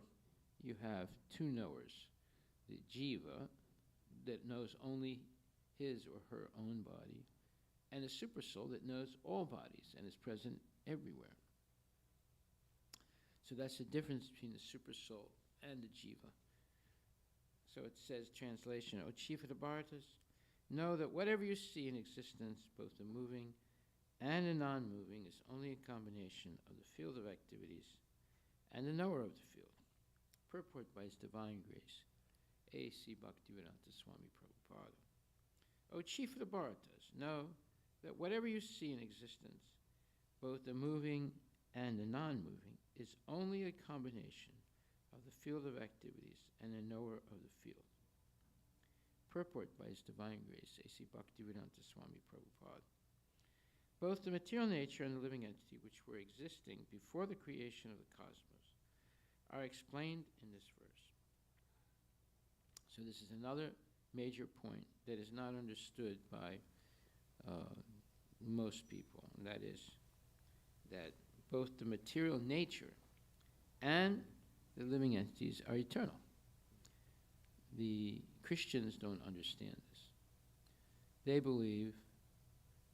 you have two knowers: the jiva, that knows only his or her own body, and the supersoul that knows all bodies and is present everywhere. So that's the difference between the supersoul and the jiva. So it says, translation: O chief of the Bharatas, know that whatever you see in existence, both the moving and the non-moving, is only a combination of the field of activities and the knower of the field. Purport by His Divine Grace, A.C. Bhaktivedanta Swami Prabhupada. O chief of the Bharatas, know that whatever you see in existence, both the moving and the non-moving, is only a combination of the field of activities and the knower of the field. Purport by His Divine Grace, A.C. Bhaktivedanta Swami Prabhupada. Both the material nature and the living entity, which were existing before the creation of the cosmos, are explained in this verse. So this is another major point that is not understood by most people, and that is that both the material nature and the living entities are eternal. The Christians don't understand this. They believe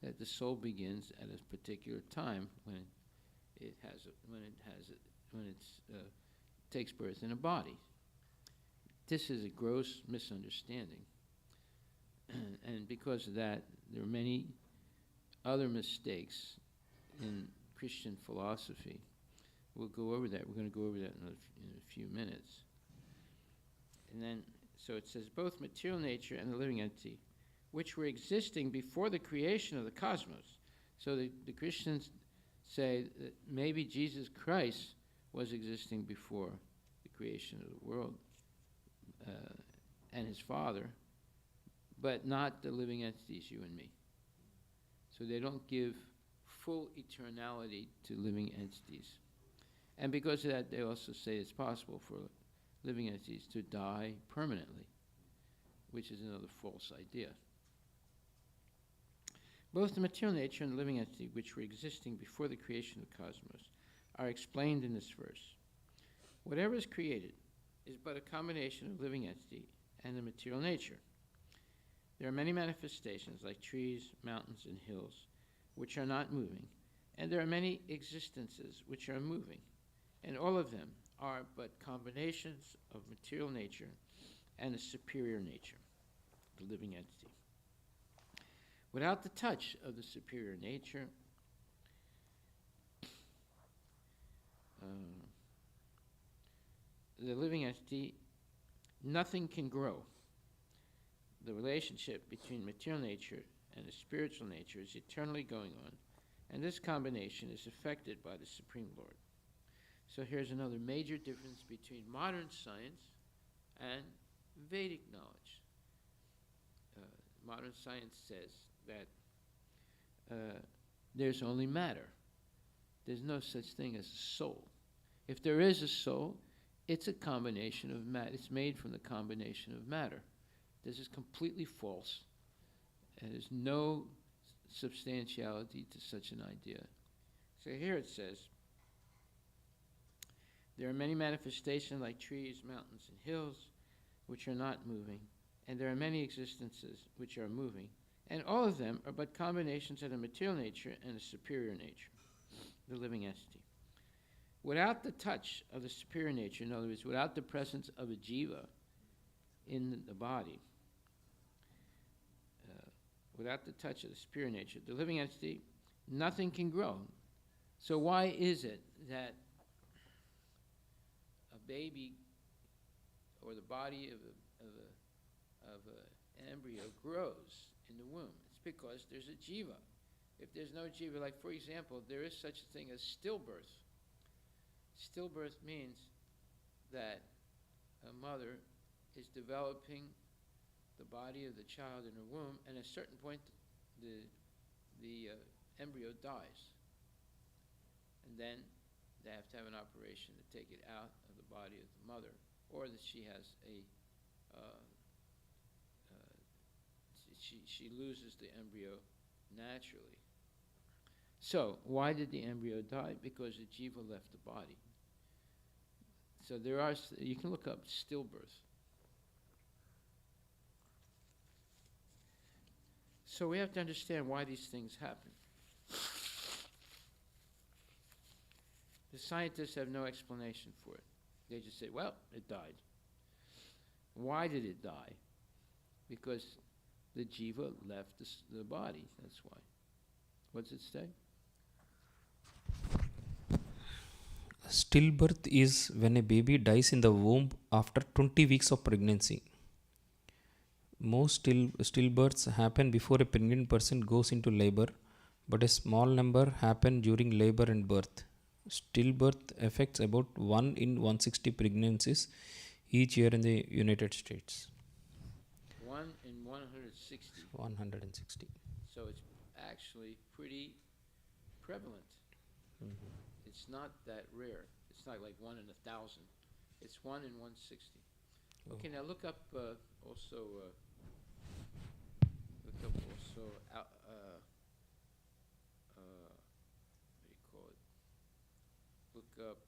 that the soul begins at a particular time when it takes birth in a body. This is a gross misunderstanding And because of that, there are many other mistakes in Christian philosophy. We'll go over that. We're going to go over that in a few minutes. And then, so it says, both material nature and the living entity, which were existing before the creation of the cosmos. So the Christians say that maybe Jesus Christ was existing before the creation of the world and his Father, but not the living entities, you and me. So they don't give full eternality to living entities. And because of that, they also say it's possible for living entities to die permanently, which is another false idea. Both the material nature and the living entity, which were existing before the creation of the cosmos, are explained in this verse. Whatever is created is but a combination of living entity and the material nature. There are many manifestations, like trees, mountains, and hills, which are not moving, and there are many existences which are moving, and all of them are but combinations of material nature and a superior nature, the living entity. Without the touch of the superior nature, the living entity, nothing can grow. The relationship between material nature and the spiritual nature is eternally going on, and this combination is affected by the Supreme Lord. So here's another major difference between modern science and Vedic knowledge. Modern science says that there's only matter. There's no such thing as a soul. If there is a soul, it's a combination of matter. It's made from the combination of matter. This is completely false, and there's no substantiality to such an idea. So here it says, there are many manifestations like trees, mountains, and hills, which are not moving, and there are many existences which are moving, and all of them are but combinations of the material nature and the superior nature, the living entity. Without the touch of the superior nature, in other words, without the presence of a jiva in the body, without the touch of the superior nature, the living entity, nothing can grow. So why is it that a baby or the body of an embryo grows in the womb? It's because there's a jiva. If there's no jiva, like for example, there is such a thing as stillbirth. Stillbirth means that a mother is developing the body of the child in her womb, and at a certain point, the embryo dies. And then they have to have an operation to take it out of the body of the mother, or that she has she loses the embryo naturally. So why did the embryo die? Because the jiva left the body. So there are, you can look up stillbirth. So we have to understand why these things happen. The scientists have no explanation for it. They just say, well, it died. Why did it die? Because the jiva left the body, that's why. What does it say? Stillbirth is when a baby dies in the womb after 20 weeks of pregnancy. Most stillbirths happen before a pregnant person goes into labor, but a small number happen during labor and birth. Stillbirth affects about 1 in 160 pregnancies each year in the United States. 1 in 160. 160. So it's actually pretty prevalent. Mm-hmm. It's not that rare. It's not like 1 in 1,000. It's 1 in 160. Okay, now look up also. Look up also. What do you call it? Look up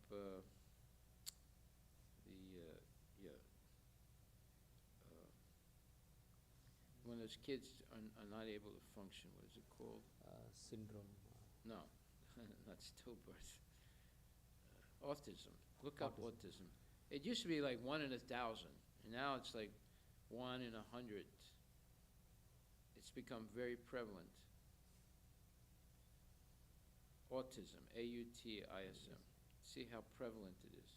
when those kids are not able to function. What is it called? Syndrome. No, not stillbirth. Autism. Look up autism. It used to be like 1 in 1,000, and now it's like 1 in 100. it's become very prevalent. Autism, A-U-T-I-S-M. See how prevalent it is.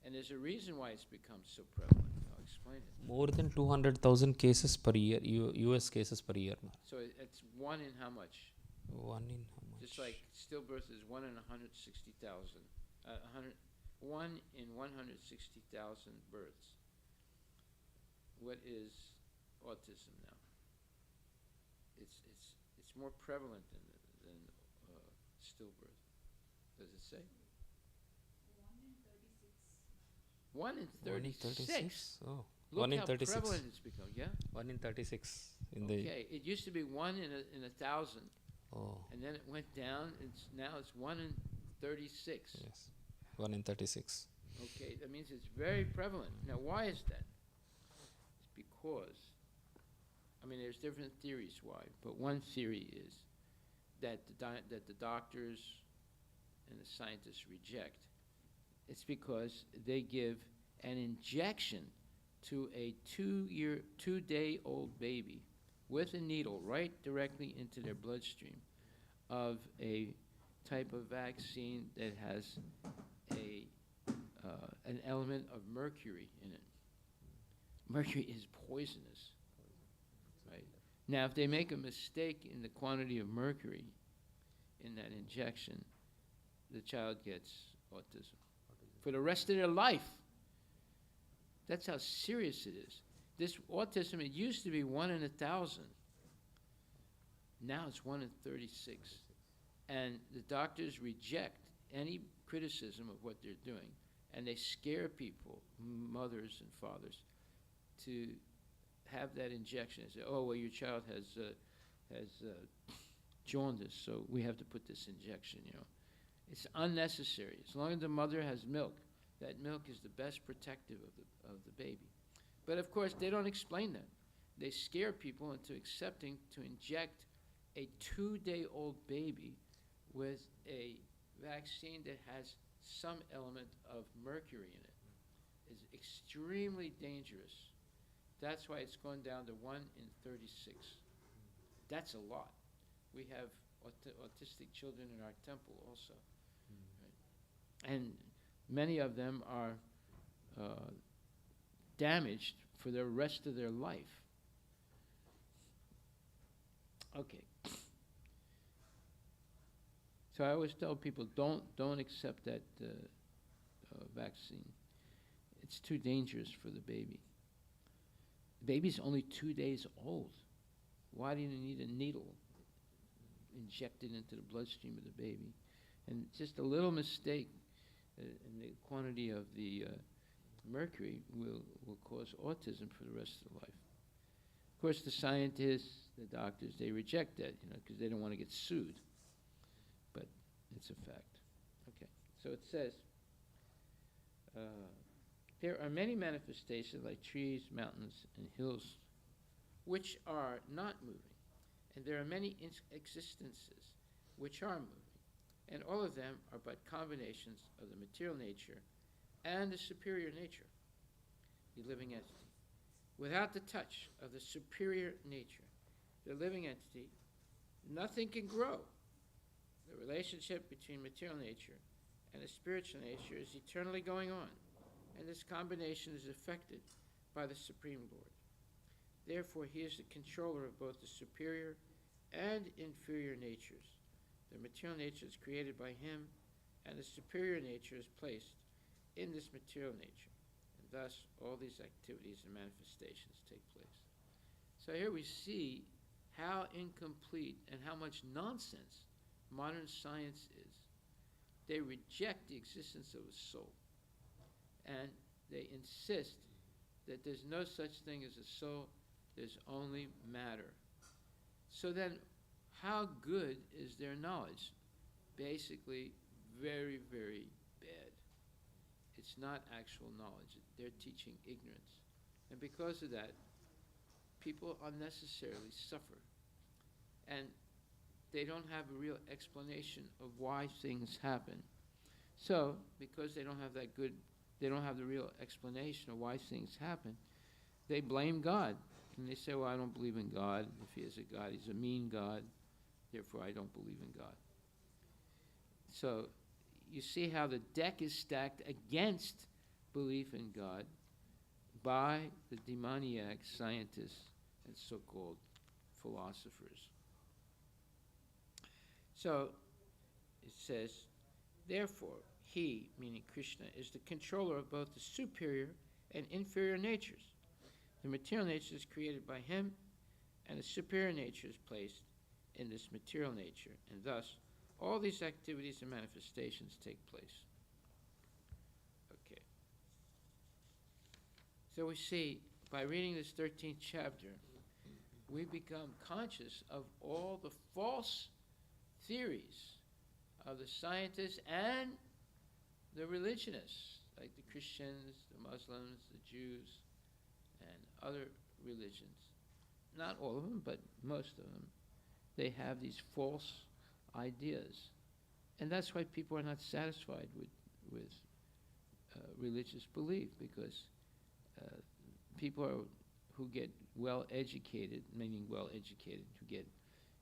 And there's a reason why it's become so prevalent. I'll explain it. More than 200,000 cases per year, US cases per year. So it's one in how much? One in how much? Just like stillbirth is 1 in 160,000. 1 in 160,000 births. What is autism now? It's more prevalent than stillbirth. Does it say? 1 in 36. Oh. Look 1 in how 36. prevalent it's become. Yeah. 1 in 36 in Okay. It used to be 1 in 1,000, Oh, and then it went down. Now it's 1 in 36. yes. 1 in 36. Okay, that means it's very prevalent. Now, why is that? It's because, I mean, there's different theories why, but one theory is that the doctors and the scientists reject. It's because they give an injection to a 2-day-old baby with a needle right directly into their bloodstream of a type of vaccine that has an element of mercury in it. Mercury is poisonous, right? Now, if they make a mistake in the quantity of mercury in that injection, the child gets autism for the rest of their life. That's how serious it is. This autism, it used to be 1 in 1,000. Now it's 1 in 36. And the doctors reject any criticism of what they're doing, and they scare people, mothers and fathers, to have that injection and say, oh, well, your child has jaundice, so we have to put this injection, you know. It's unnecessary. As long as the mother has milk, that milk is the best protective of the baby. But of course, they don't explain that. They scare people into accepting to inject a 2-day-old baby with a vaccine that has some element of mercury in it. It's extremely dangerous. That's why it's gone down to 1 in 36. That's a lot. We have autistic children in our temple also. Right? And many of them are damaged for the rest of their life. Okay. So I always tell people, don't accept that vaccine. It's too dangerous for the baby. The baby's only 2 days old. Why do you need a needle injected into the bloodstream of the baby? And just a little mistake in the quantity of the mercury will cause autism for the rest of the life. Of course, the scientists, the doctors, they reject that, you know, because they don't want to get sued. But it's a fact. Okay, so it says, there are many manifestations like trees, mountains, and hills, which are not moving. And there are many existences which are moving. And all of them are but combinations of the material nature and the superior nature, the living entity. Without the touch of the superior nature, the living entity, nothing can grow. The relationship between material nature and the spiritual nature is eternally going on, and this combination is affected by the Supreme Lord. Therefore, he is the controller of both the superior and inferior natures. The material nature is created by him, and the superior nature is placed in this material nature. And thus, all these activities and manifestations take place. So here we see how incomplete and how much nonsense modern science is. They reject the existence of a soul, and they insist that there's no such thing as a soul, there's only matter. So then, how good is their knowledge? Basically, very, very bad. It's not actual knowledge. They're teaching ignorance. And because of that, people unnecessarily suffer. And they don't have a real explanation of why things happen. So, because they don't have the real explanation of why things happen, they blame God. And they say, well, I don't believe in God. If he is a God, he's a mean God. Therefore, I don't believe in God. So you see how the deck is stacked against belief in God by the demoniac scientists and so-called philosophers. So it says, therefore, he, meaning Krishna, is the controller of both the superior and inferior natures. The material nature is created by him, and the superior nature is placed in this material nature, and thus all these activities and manifestations take place. Okay. So we see, by reading this 13th chapter, we become conscious of all the false theories of the scientists and the religionists, like the Christians, the Muslims, the Jews, and other religions. Not all of them, but most of them. They have these false ideas. And that's why people are not satisfied with religious belief, because people who get well-educated, meaning well-educated, who get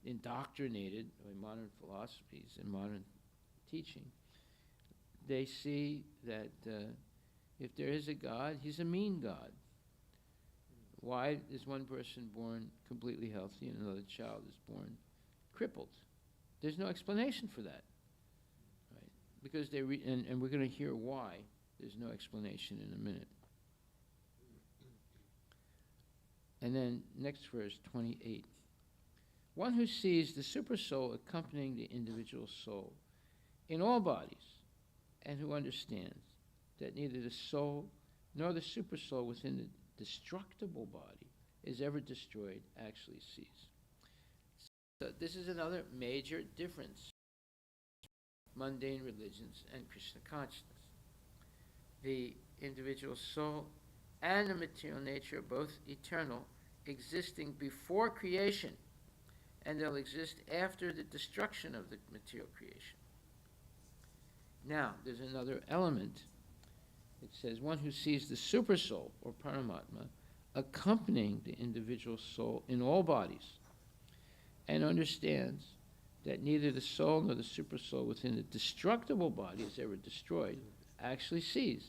indoctrinated by modern philosophies and modern teaching, they see that if there is a God, he's a mean God. Why is one person born completely healthy and another child is born crippled? There's no explanation for that, right? Because and we're going to hear why there's no explanation in a minute. And then next verse, 28. One who sees the supersoul accompanying the individual soul in all bodies, and who understands that neither the soul nor the supersoul within the destructible body is ever destroyed, actually sees. So this is another major difference between mundane religions and Krishna consciousness. The individual soul and the material nature are both eternal, existing before creation, and they'll exist after the destruction of the material creation. Now, there's another element. It says, one who sees the supersoul, or Paramatma, accompanying the individual soul in all bodies, and understands that neither the soul nor the supersoul within the destructible body is ever destroyed, actually sees.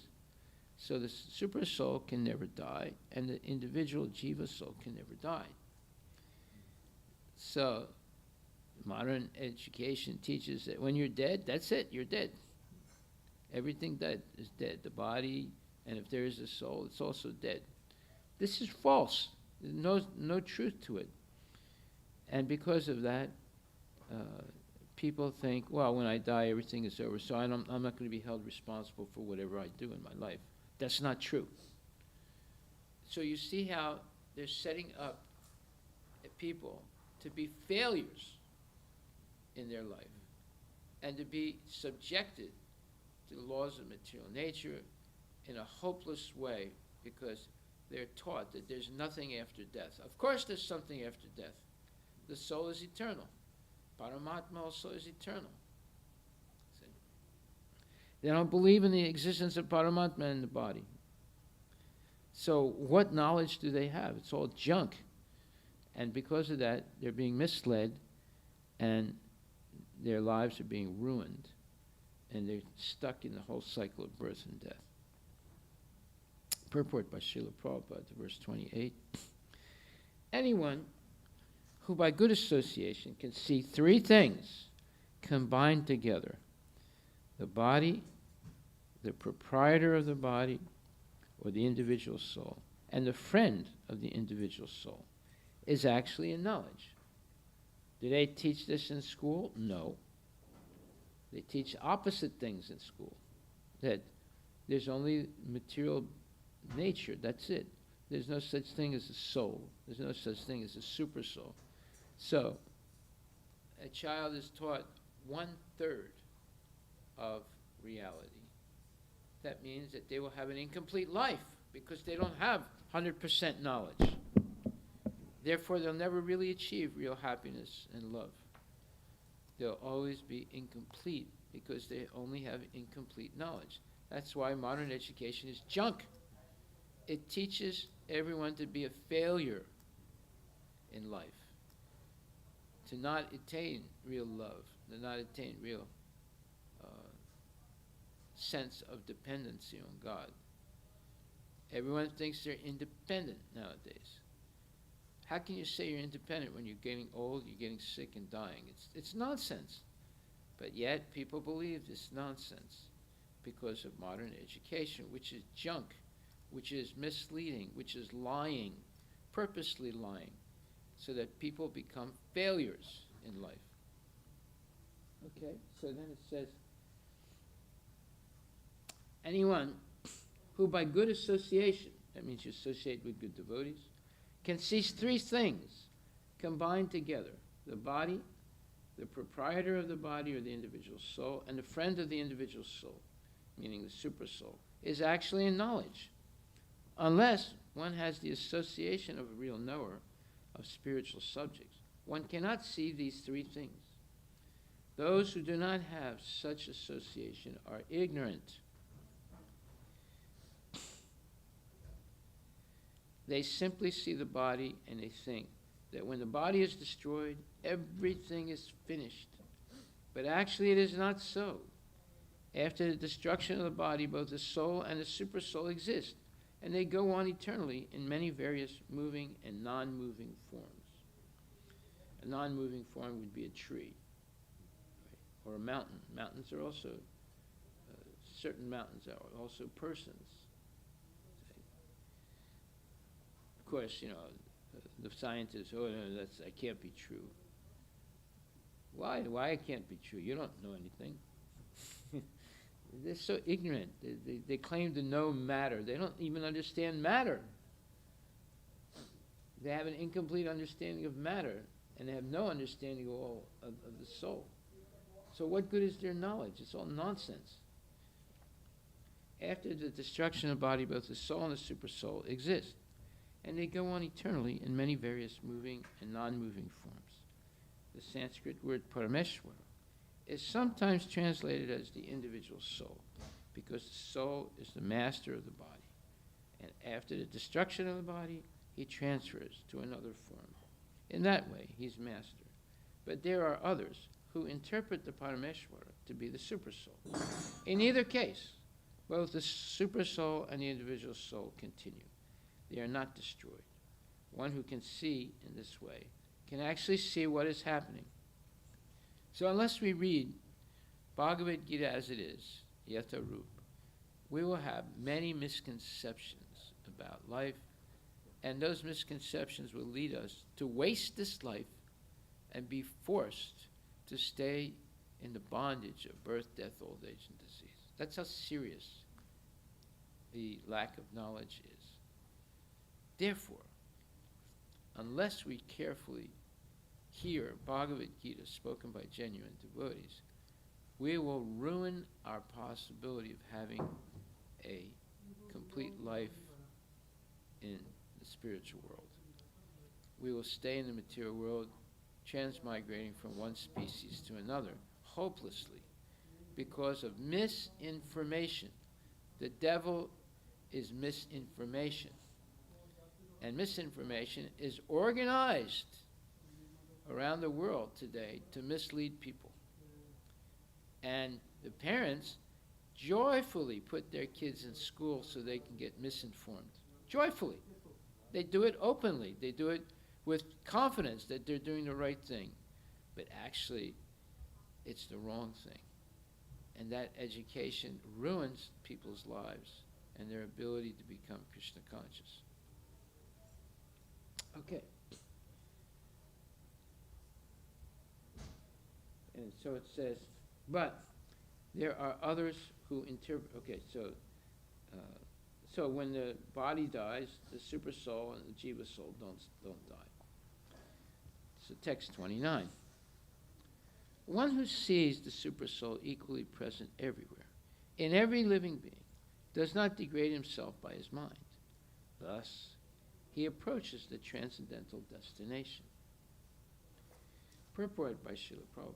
So the supersoul can never die, and the individual jiva soul can never die. So modern education teaches that when you're dead, that's it, you're dead. Everything dead is dead. The body, and if there is a soul, it's also dead. This is false. There's no truth to it. And because of that, people think, well, when I die, everything is over, so I'm not going to be held responsible for whatever I do in my life. That's not true. So you see how they're setting up people to be failures in their life and to be subjected to the laws of material nature in a hopeless way, because they're taught that there's nothing after death. Of course there's something after death. The soul is eternal. Paramatma also is eternal. See? They don't believe in the existence of Paramatma in the body. So what knowledge do they have? It's all junk. And because of that, they're being misled, and their lives are being ruined, and they're stuck in the whole cycle of birth and death. Purport by Srila Prabhupada, verse 28. Anyone who by good association can see three things combined together, the body, the proprietor of the body, or the individual soul, and the friend of the individual soul, is actually in knowledge. Do they teach this in school? No. They teach opposite things in school, that there's only material nature, that's it. There's no such thing as a soul. There's no such thing as a super soul. So, a child is taught 1/3 of reality. That means that they will have an incomplete life, because they don't have 100% knowledge. Therefore, they'll never really achieve real happiness and love. They'll always be incomplete, because they only have incomplete knowledge. That's why modern education is junk. It teaches everyone to be a failure in life. To not attain real love, to not attain real sense of dependency on God. Everyone thinks they're independent nowadays. How can you say you're independent when you're getting old, you're getting sick and dying? It's nonsense. But yet people believe this nonsense because of modern education, which is junk, which is misleading, which is lying, purposely lying, so that people become failures in life. Okay, so then it says, anyone who by good association, that means you associate with good devotees, can see three things combined together: the body, the proprietor of the body or the individual soul, and the friend of the individual soul, meaning the super soul, is actually in knowledge. Unless one has the association of a real knower of spiritual subjects, one cannot see these three things. Those who do not have such association are ignorant. They simply see the body and they think that when the body is destroyed, everything is finished. But actually it is not so. After the destruction of the body, both the soul and the supersoul exist, and they go on eternally in many various moving and non-moving forms. A non-moving form would be a tree, right? Or a mountain. Mountains are also, certain mountains are also persons. Of course, the scientists, oh, no, that can't be true. Why? Why it can't be true? You don't know anything. They're so ignorant. They claim to know matter. They don't even understand matter. They have an incomplete understanding of matter, and they have no understanding of the soul. So what good is their knowledge? It's all nonsense. After the destruction of the body, both the soul and the supersoul exist, and they go on eternally in many various moving and non-moving forms. The Sanskrit word parameshwara is sometimes translated as the individual soul, because the soul is the master of the body. And after the destruction of the body, he transfers to another form. In that way, he's master. But there are others who interpret the parameshwara to be the supersoul. In either case, both the supersoul and the individual soul continue. They are not destroyed. One who can see in this way can actually see what is happening. So unless we read Bhagavad Gita as it is, Yatha Rup, we will have many misconceptions about life, and those misconceptions will lead us to waste this life and be forced to stay in the bondage of birth, death, old age, and disease. That's how serious the lack of knowledge is. Therefore, unless we carefully hear Bhagavad Gita spoken by genuine devotees, we will ruin our possibility of having a complete life in the spiritual world. We will stay in the material world, transmigrating from one species to another, hopelessly, because of misinformation. The devil is misinformation. And misinformation is organized around the world today to mislead people. And the parents joyfully put their kids in school so they can get misinformed. Joyfully. They do it openly. They do it with confidence that they're doing the right thing. But actually, it's the wrong thing. And that education ruins people's lives and their ability to become Krishna conscious. Okay. And so it says, but there are others who interpret. Okay, so when the body dies, the super soul and the jiva soul don't die. So text 29. One who sees the super soul equally present everywhere, in every living being, does not degrade himself by his mind. Thus, he approaches the transcendental destination. Purport by Srila Prabhupada.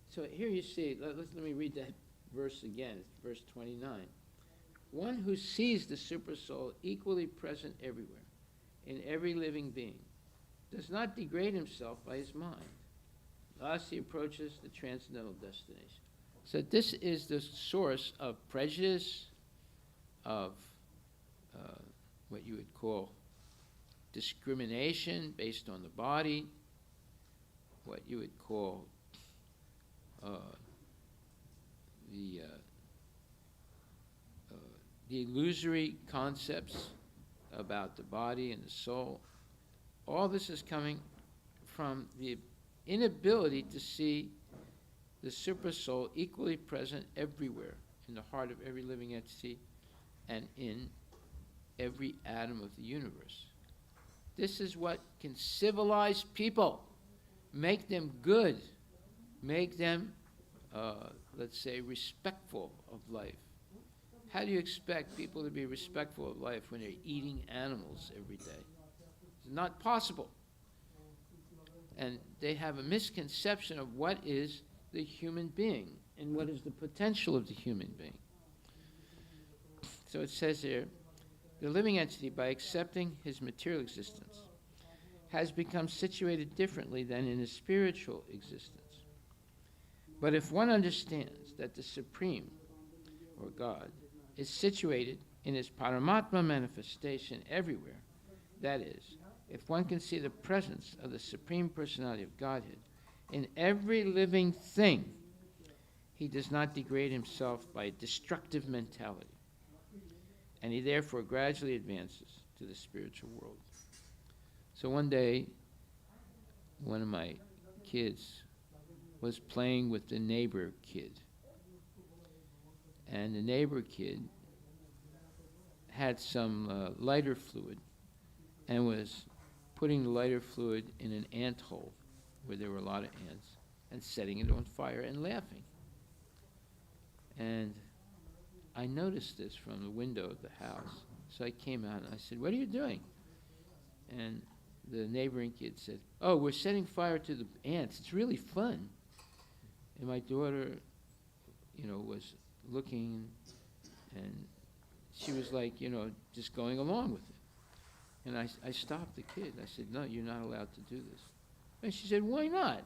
So here you see, let me read that verse again. It's verse 29. One who sees the supersoul equally present everywhere, in every living being, does not degrade himself by his mind. Thus he approaches the transcendental destination. So this is the source of prejudice, of what you would call discrimination based on the body, what you would call the illusory concepts about the body and the soul. All this is coming from the inability to see the supersoul equally present everywhere, in the heart of every living entity and in every atom of the universe. This is what can civilize people, make them good, make them, let's say, respectful of life. How do you expect people to be respectful of life when they're eating animals every day? It's not possible. And they have a misconception of what is the human being and what is the potential of the human being. So it says here, the living entity, by accepting his material existence, has become situated differently than in his spiritual existence. But if one understands that the Supreme, or God, is situated in his Paramatma manifestation everywhere, that is, if one can see the presence of the Supreme Personality of Godhead in every living thing, he does not degrade himself by a destructive mentality, and he therefore gradually advances to the spiritual world. So one day, one of my kids was playing with the neighbor kid, and the neighbor kid had some lighter fluid and was putting the lighter fluid in an ant hole where there were a lot of ants and setting it on fire and laughing. And I noticed this from the window of the house. So I came out and I said, "What are you doing?" And the neighboring kid said, "Oh, we're setting fire to the ants. It's really fun." And my daughter, was looking, and she was like, just going along with it. And I stopped the kid. I said, "No, you're not allowed to do this." And she said, "Why not?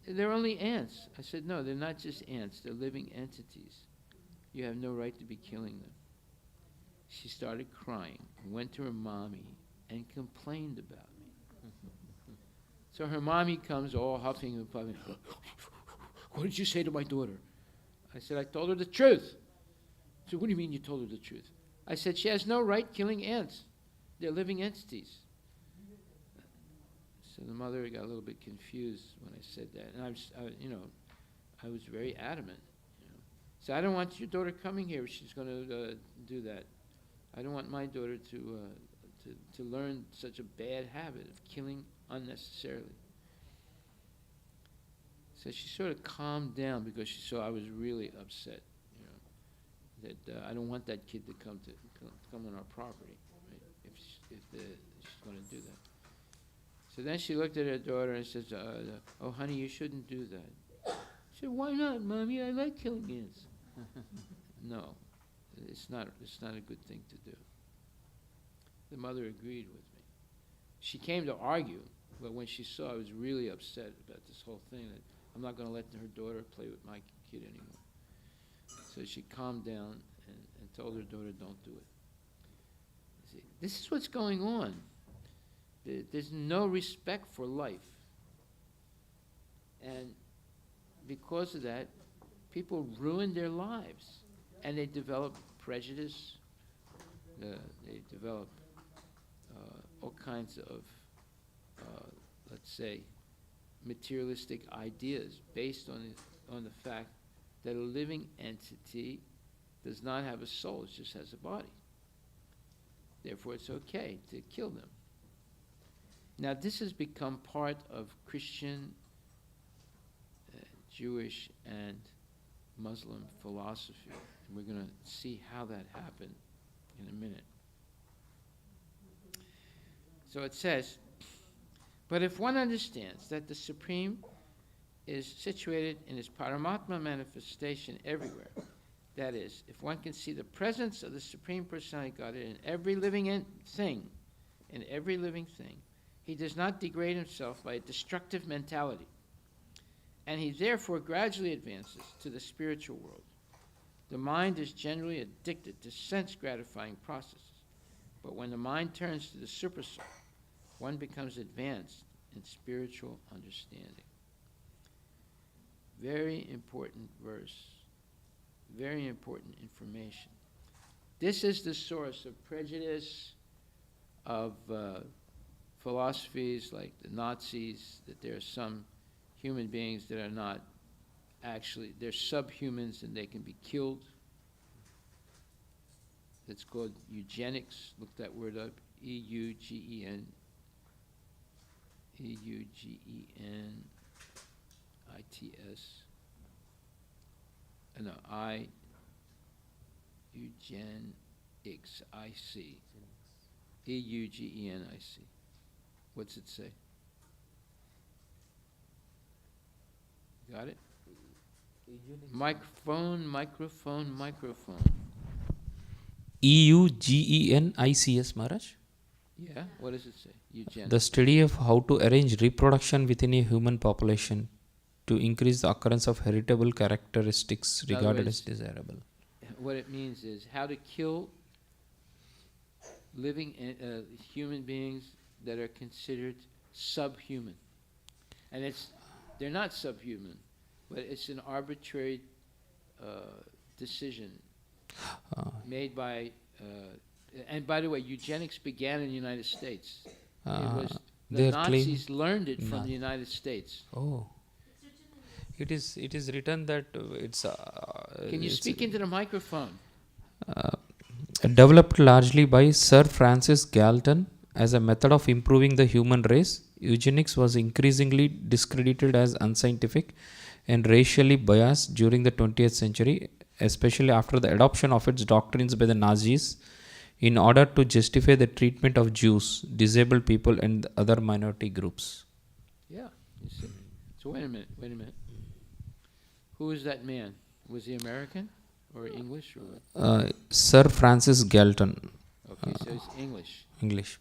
They're only ants." I said, "No, they're not just ants. They're living entities. You have no right to be killing them." She started crying, went to her mommy, and complained about me. So her mommy comes all huffing and puffing. "What did you say to my daughter?" I said, "I told her the truth." So "What do you mean you told her the truth?" I said, "She has no right killing ants. They're living entities." So the mother got a little bit confused when I said that, and I was very adamant. So I don't want your daughter coming here if she's going to do that. I don't want my daughter to learn such a bad habit of killing unnecessarily. So she sort of calmed down because she saw I was really upset. That I don't want that kid to come on our property, right? If she's going to do that. So then she looked at her daughter and says, "Oh, honey, you shouldn't do that." She said, "Why not, Mommy? I like killing ants." No, it's not a good thing to do. The mother agreed with me. She came to argue, but when she saw I was really upset about this whole thing, that I'm not going to let her daughter play with my kid anymore. So she calmed down and told her daughter, "Don't do it." See, this is what's going on. There's no respect for life. And because of that, people ruin their lives. And they develop prejudice. They develop all kinds of, let's say, materialistic ideas based on the fact that a living entity does not have a soul, it just has a body. Therefore, it's okay to kill them. Now, this has become part of Christian, Jewish, and Muslim philosophy. And we're going to see how that happened in a minute. So it says, but if one understands that the Supreme is situated in his Paramatma manifestation everywhere, that is, if one can see the presence of the Supreme Personality of God in every living thing, in every living thing. He does not degrade himself by a destructive mentality, and he therefore gradually advances to the spiritual world. The mind is generally addicted to sense-gratifying processes, but when the mind turns to the supersoul, one becomes advanced in spiritual understanding. Very important verse, very important information. This is the source of prejudice, of philosophies like the Nazis, that there are some human beings that are not actually, they're subhumans and they can be killed. It's called eugenics. Look that word up, E-U-G-E-N. E-U-G-E-N-I-T-S. No, eugenics, I-C. E-U-G-E-N-I-C. What's it say? Got it? Microphone. EUGENICS, Maharaj. Yeah, what does it say? Eugenics. The study of how to arrange reproduction within a human population to increase the occurrence of heritable characteristics In other regarded words, as desirable. What it means is how to kill living human beings that are considered subhuman. And they're not subhuman, but it's an arbitrary decision made by, and by the way, eugenics began in the United States. It was the Nazis learned it from the United States. Oh. It is written that it's Can you speak into the microphone? Developed largely by Sir Francis Galton as a method of improving the human race. Eugenics was increasingly discredited as unscientific and racially biased during the 20th century, especially after the adoption of its doctrines by the Nazis in order to justify the treatment of Jews, disabled people, and other minority groups. Yeah. You see. So wait a minute. Who is that man? Was he American or English or what? Sir Francis Galton. Okay, so it's English. English.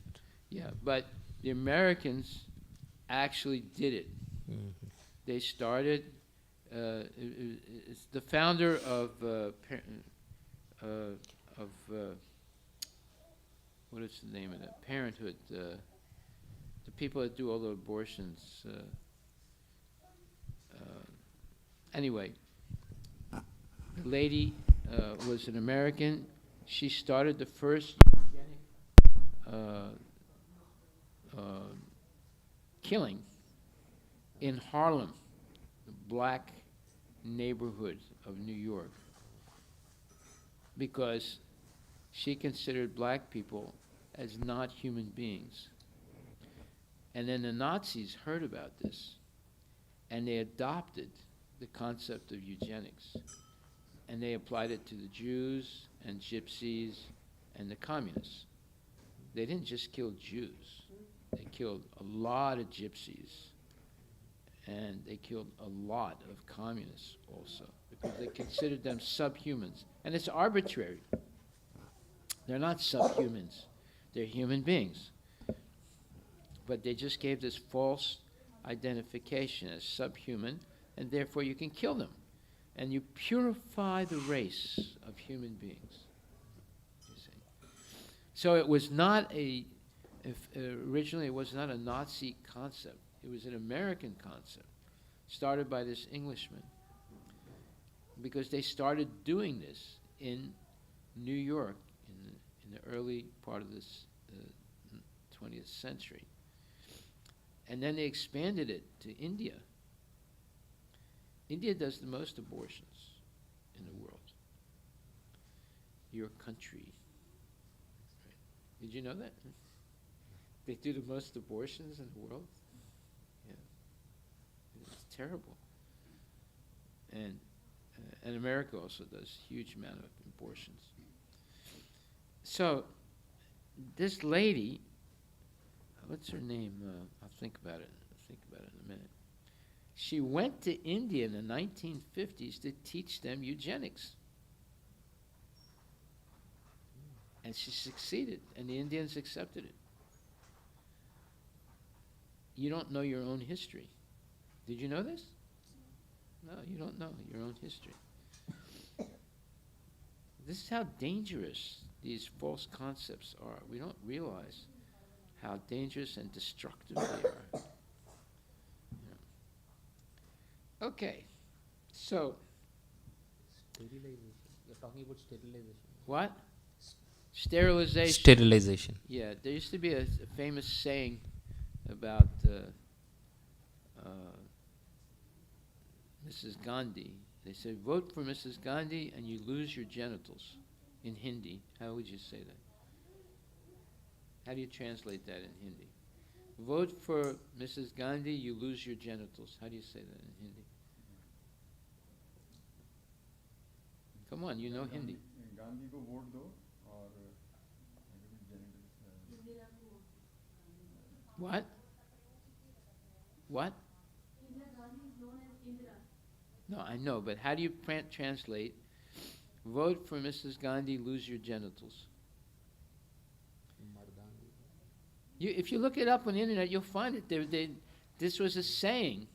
Yeah, but the Americans actually did it. Mm-hmm. They started. It's the founder of what is the name of that? Parenthood. The people that do all the abortions. Anyway, the lady was an American. She started the first killing in Harlem, the black neighborhood of New York, because she considered black people as not human beings. And then the Nazis heard about this, and they adopted the concept of eugenics, and they applied it to the Jews and gypsies and the communists. They didn't just kill Jews. They killed a lot of gypsies, and they killed a lot of communists also, because they considered them subhumans. And it's arbitrary. They're not subhumans. They're human beings. But they just gave this false identification as subhuman, and therefore you can kill them. And you purify the race of human beings. You see. So it was not originally it was not a Nazi concept. It was an American concept, started by this Englishman, because they started doing this in New York in the early part of this 20th century. And then they expanded it to India. India does the most abortions in the world. Your country. Right. Did you know that? They do the most abortions in the world. Yeah, it's terrible. And America also does a huge amount of abortions. So this lady, what's her name? I'll think about it. in a minute. She went to India in the 1950s to teach them eugenics. And she succeeded, and the Indians accepted it. you don't know your own history. Did you know this? No, you don't know your own history. This is how dangerous these false concepts are. We don't realize how dangerous and destructive they are. Yeah. Okay, so Sterilization. You're talking about sterilization. what? Sterilization. Sterilization. Yeah, there used to be a famous saying about Mrs. Gandhi. They said, vote for Mrs. Gandhi and you lose your genitals. In Hindi, how would you say that? How do you translate that in Hindi? Vote for Mrs. Gandhi, you lose your genitals. How do you say that in Hindi? Come on, you know Hindi. Gandhi को vote दो और What? What? No, I know, but how do you translate, vote for Mrs. Gandhi, lose your genitals? If you look it up on the internet, you'll find it. This was a saying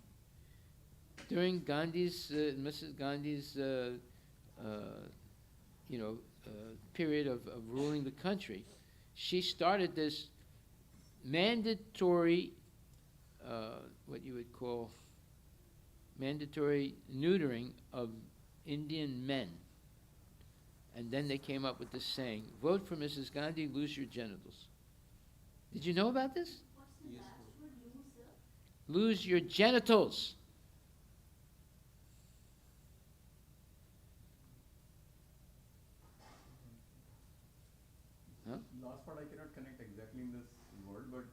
during Mrs. Gandhi's, period of ruling the country. She started this mandatory, what you would call mandatory neutering of Indian men. And then they came up with this saying, vote for Mrs. Gandhi, lose your genitals. Did you know about this? What's the last word, lose, sir? Lose your genitals. Huh? Last part I cannot connect exactly in this word, but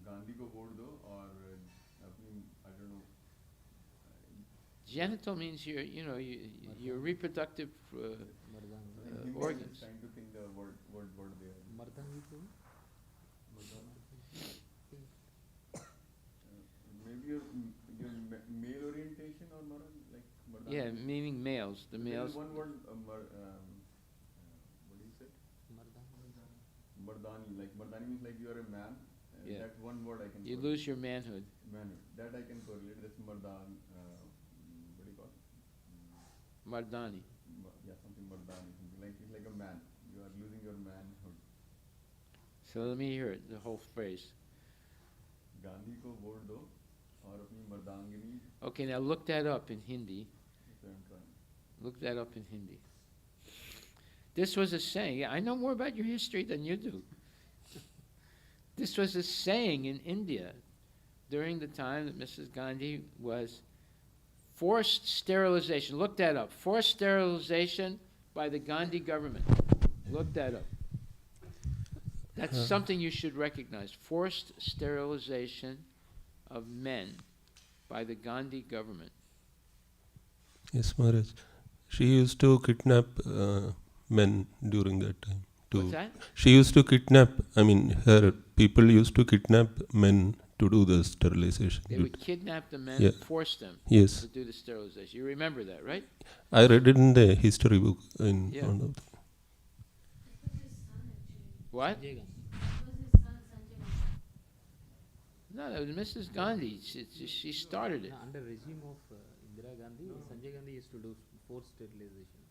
Gandhi को vote दो और अपनी I don't know. Genital means your reproductive organs. Trying to think the word there. Maybe your male orientation or like Mardani? Yeah, meaning males. The There males. is one word, what do you say? Mardani. Like Mardani means like you are a man. Yeah. That one word I can. You correlate. lose your manhood. Manhood. That I can correlate. That's Mardan. What do you call it? Mardani. Yeah, something Mardani. Something like it's like a man. You are losing your manhood. So let me hear it, the whole phrase. Gandhi को vote दो और अपनी मर्दांगिनी. Okay, now look that up in Hindi. That's what I'm trying. Look that up in Hindi. This was a saying. I know more about your history than you do. This was a saying in India during the time that Mrs. Gandhi was forced sterilization. Look that up. Forced sterilization by the Gandhi government. Look that up. That's something you should recognize. Forced sterilization of men by the Gandhi government. Yes, Maharaj. She used to kidnap men during that time. What's that? She used to kidnap, her people used to kidnap men to do the sterilization. They would kidnap the men Yeah. and force them Yes. to do the sterilization. You remember that, right? I read it in the history book in Yeah. one of the. What? It was his son, Sanjay Gandhi. No, that was Mrs. Gandhi. She started it. Under regime of Indira Gandhi, Sanjay Gandhi used to do forced sterilization.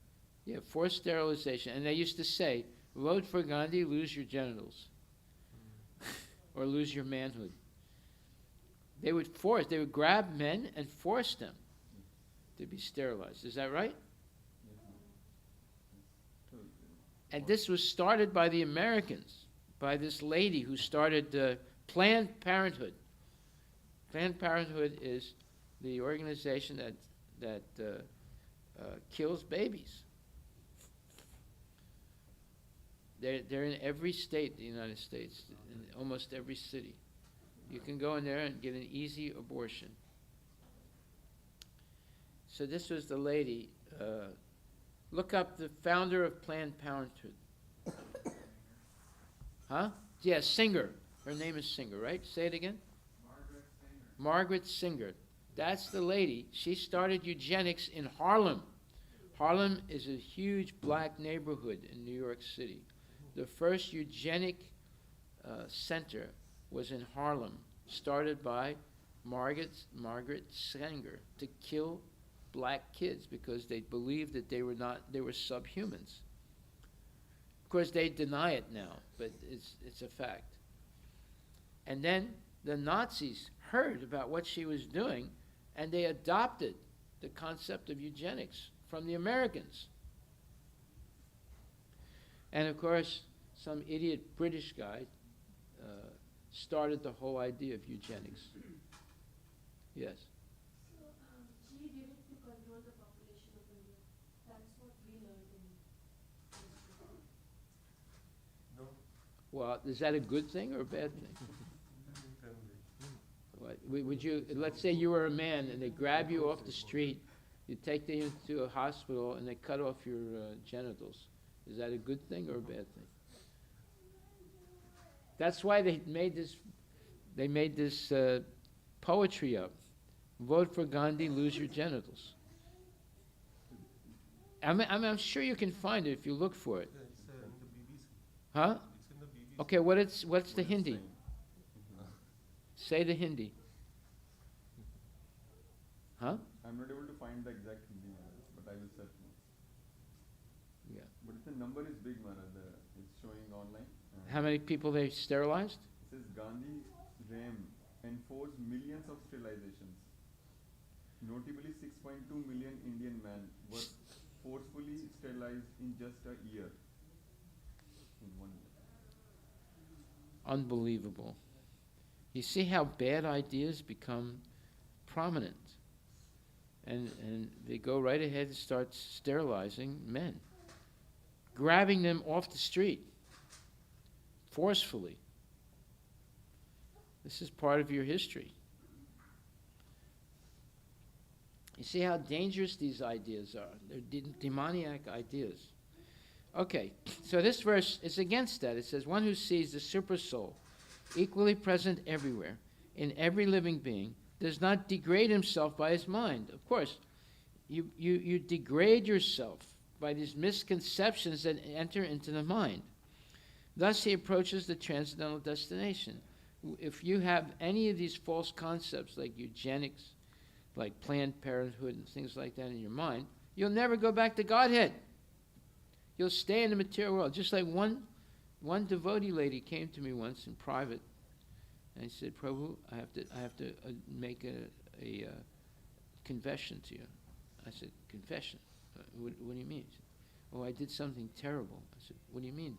Yeah, forced sterilization. And they used to say, vote for Gandhi, lose your genitals. Or lose your manhood. They would grab men and force them to be sterilized. Is that right? And this was started by the Americans, by this lady who started Planned Parenthood. Planned Parenthood is the organization that kills babies. They're in every state in the United States, in almost every city. You can go in there and get an easy abortion. So this was the lady. Look up the founder of Planned Parenthood. Huh? Yeah, Singer. Her name is Singer, right? Say it again. Margaret Singer. That's the lady. She started eugenics in Harlem. Harlem is a huge black neighborhood in New York City. The first eugenic center was in Harlem started by Margaret Sanger to kill black kids because they believed that they were subhumans. Of course, they deny it now, but it's a fact. And then the Nazis heard about what she was doing, and they adopted the concept of eugenics from the Americans. And of course, some idiot British guy started the whole idea of eugenics. Yes? So, she did it to control the population of India. That's what we learned in history. Well, is that a good thing or a bad thing? What, would you, let's say you were a man and they grab you off the street, you take you into a hospital and they cut off your genitals. Is that a good thing or a bad thing? That's why they made this poetry up. Vote for Gandhi, lose your genitals. I'm sure you can find it if you look for it. It's in the BBC. Huh? It's in the BBC. Okay, what's the Hindi? Say the Hindi. Huh? I'm not able to find the exact Hindi, Maharaj, but I will search more. Yeah. But the number is big, Maharaj. It's showing online. How many people they sterilized? It says Gandhi Ram enforced millions of sterilizations. Notably, 6.2 million Indian men were forcefully sterilized in just a year. In 1 year. Unbelievable. You see how bad ideas become prominent. And they go right ahead and start sterilizing men, grabbing them off the street forcefully. This is part of your history. You see how dangerous these ideas are. They're demoniac ideas. Okay, so this verse is against that. It says, one who sees the super soul equally present everywhere, in every living being, does not degrade himself by his mind. Of course, you degrade yourself by these misconceptions that enter into the mind. Thus he approaches the transcendental destination. If you have any of these false concepts like eugenics, like Planned Parenthood and things like that in your mind, you'll never go back to Godhead. You'll stay in the material world. Just like one devotee lady came to me once in private, and I said, Prabhu, I have to make a confession to you. I said, confession? What do you mean? She said, oh, I did something terrible. I said, what do you mean?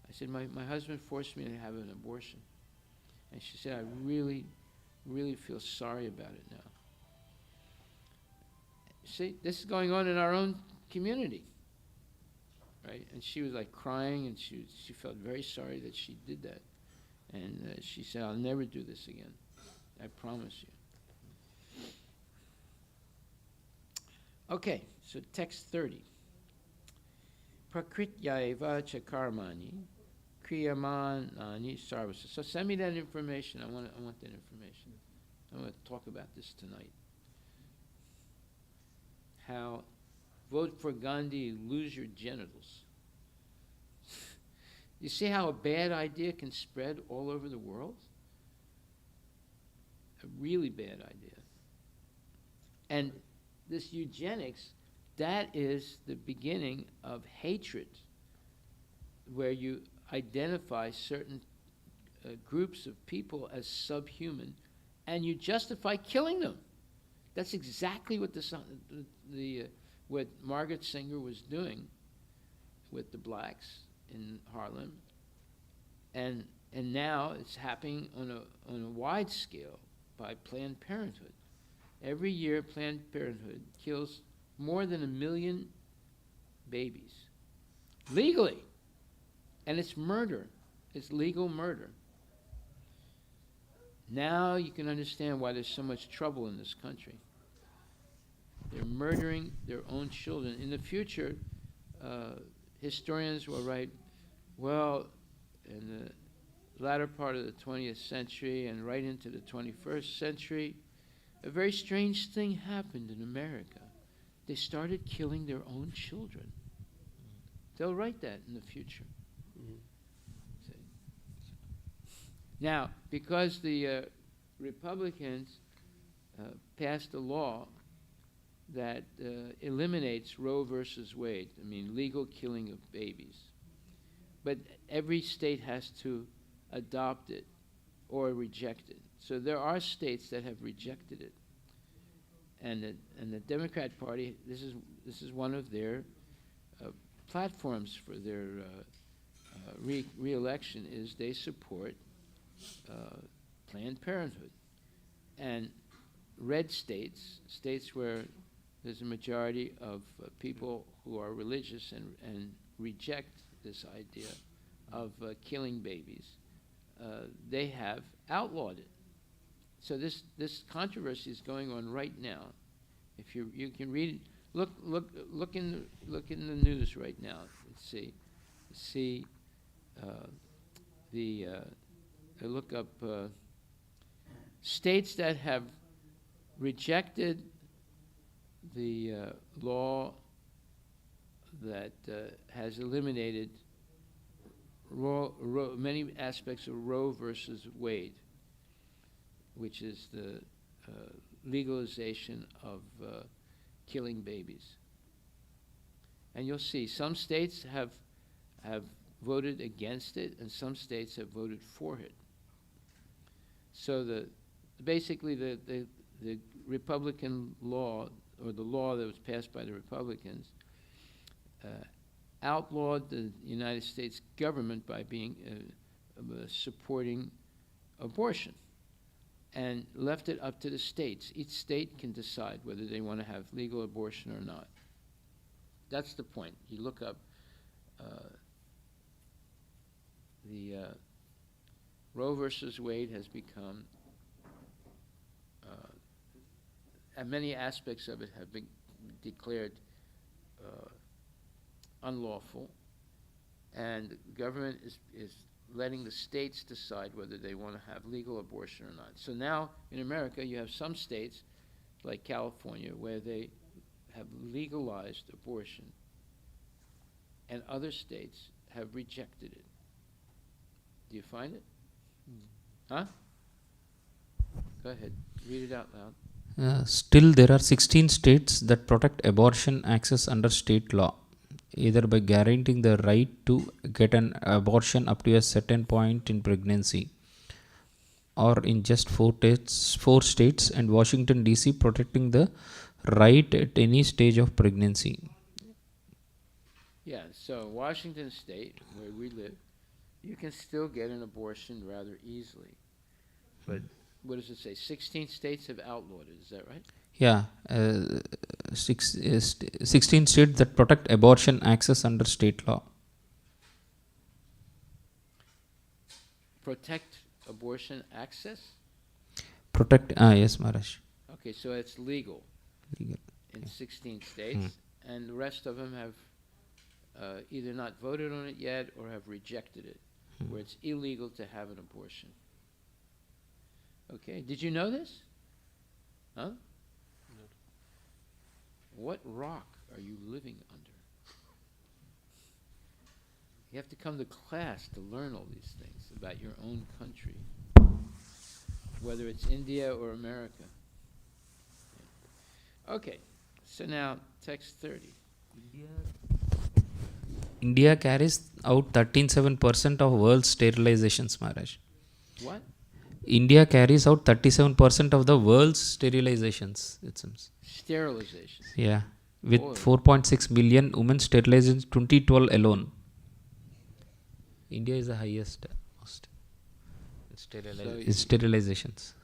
I said, my husband forced me to have an abortion. And she said, I really, really feel sorry about it now. See, this is going on in our own community, right? And she was like crying, and she felt very sorry that she did that. And she said, I'll never do this again. I promise you. Okay, so text 30. Prakrityaiva chakarmani kriyamanani sarvasa. So send me that information. I want that information. I want to talk about this tonight. How vote for Gandhi, lose your genitals. You see how a bad idea can spread all over the world? A really bad idea. And this eugenics, that is the beginning of hatred, where you identify certain groups of people as subhuman, and you justify killing them. That's exactly what what Margaret Sanger was doing with the blacks in Harlem, and now it's happening on a wide scale by Planned Parenthood. Every year, Planned Parenthood kills more than 1 million babies legally, and it's murder. It's legal murder. Now you can understand why there's so much trouble in this country. They're murdering their own children. In the future, historians will write, well, in the latter part of the 20th century and right into the 21st century, a very strange thing happened in America. They started killing their own children. They'll write that in the future. Now, because the Republicans passed a law that eliminates Roe versus Wade, I mean, legal killing of babies. But every state has to adopt it or reject it. So there are states that have rejected it. And the Democrat Party, this is one of their platforms for their re-election, is they support Planned Parenthood. And red states, states where there's a majority of people who are religious and reject this idea of killing babies, they have outlawed it. So this controversy is going on right now. If you can read, look in the news right now and see look up states that have rejected the law that has eliminated many aspects of Roe versus Wade, which is the legalization of killing babies. And you'll see some states have voted against it, and some states have voted for it. So basically the Republican law, or the law that was passed by the Republicans, outlawed the United States government by being supporting abortion, and left it up to the states. Each state can decide whether they want to have legal abortion or not. That's the point. You look up the Roe versus Wade has become, and many aspects of it have been declared unlawful, and the government is letting the states decide whether they want to have legal abortion or not. So now in America you have some states like California where they have legalized abortion, and other states have rejected it. Do you find it? Huh? Go ahead, read it out loud. Still, there are 16 states that protect abortion access under state law, either by guaranteeing the right to get an abortion up to a certain point in pregnancy, or in just four states, and Washington D.C. protecting the right at any stage of pregnancy. Yeah, so Washington State, where we live, you can still get an abortion rather easily. But what does it say? 16 states have outlawed it, is that right? Yeah, 16 states that protect abortion access under state law. Protect abortion access? Protect, yes, Maharaj. Okay, so it's legal in 16 states, and the rest of them have either not voted on it yet or have rejected it, where it's illegal to have an abortion. Okay, did you know this? Huh? No. What rock are you living under? You have to come to class to learn all these things about your own country, whether it's India or America. Okay, so now text 30. India carries out 13.7% of world's sterilizations, Maharaj. What? India carries out 37% of the world's sterilizations, it seems. Sterilizations? Yeah, with 4.6 million women sterilized in 2012 alone. India is the highest most sterilizations.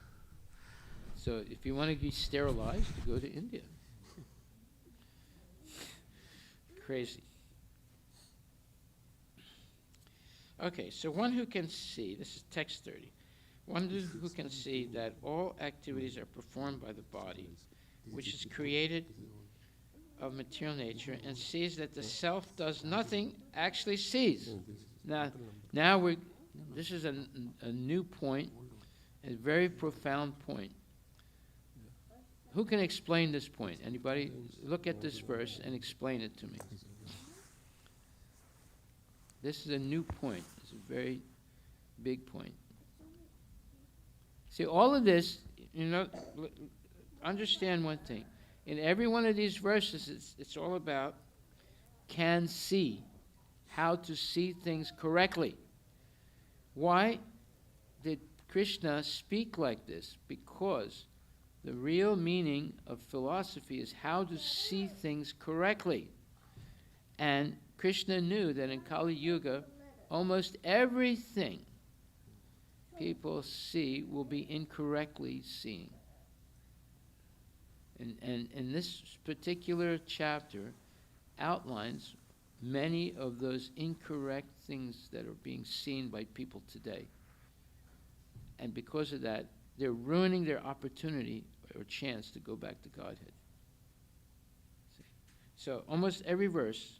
So if you want to be sterilized, you go to India. Crazy. Okay, so one who can see, this is text 30, one who can see that all activities are performed by the body, which is created of material nature, and sees that the self does nothing, actually sees. Now this is a new point, a very profound point. Who can explain this point? Anybody? Look at this verse and explain it to me. This is a new point. It's a very big point. See, all of this, understand one thing. In every one of these verses, it's all about can see, how to see things correctly. Why did Krishna speak like this? Because the real meaning of philosophy is how to see things correctly. And Krishna knew that in Kali Yuga, almost everything people see will be incorrectly seen. And this particular chapter outlines many of those incorrect things that are being seen by people today. And because of that, they're ruining their opportunity or chance to go back to Godhead. So almost every verse,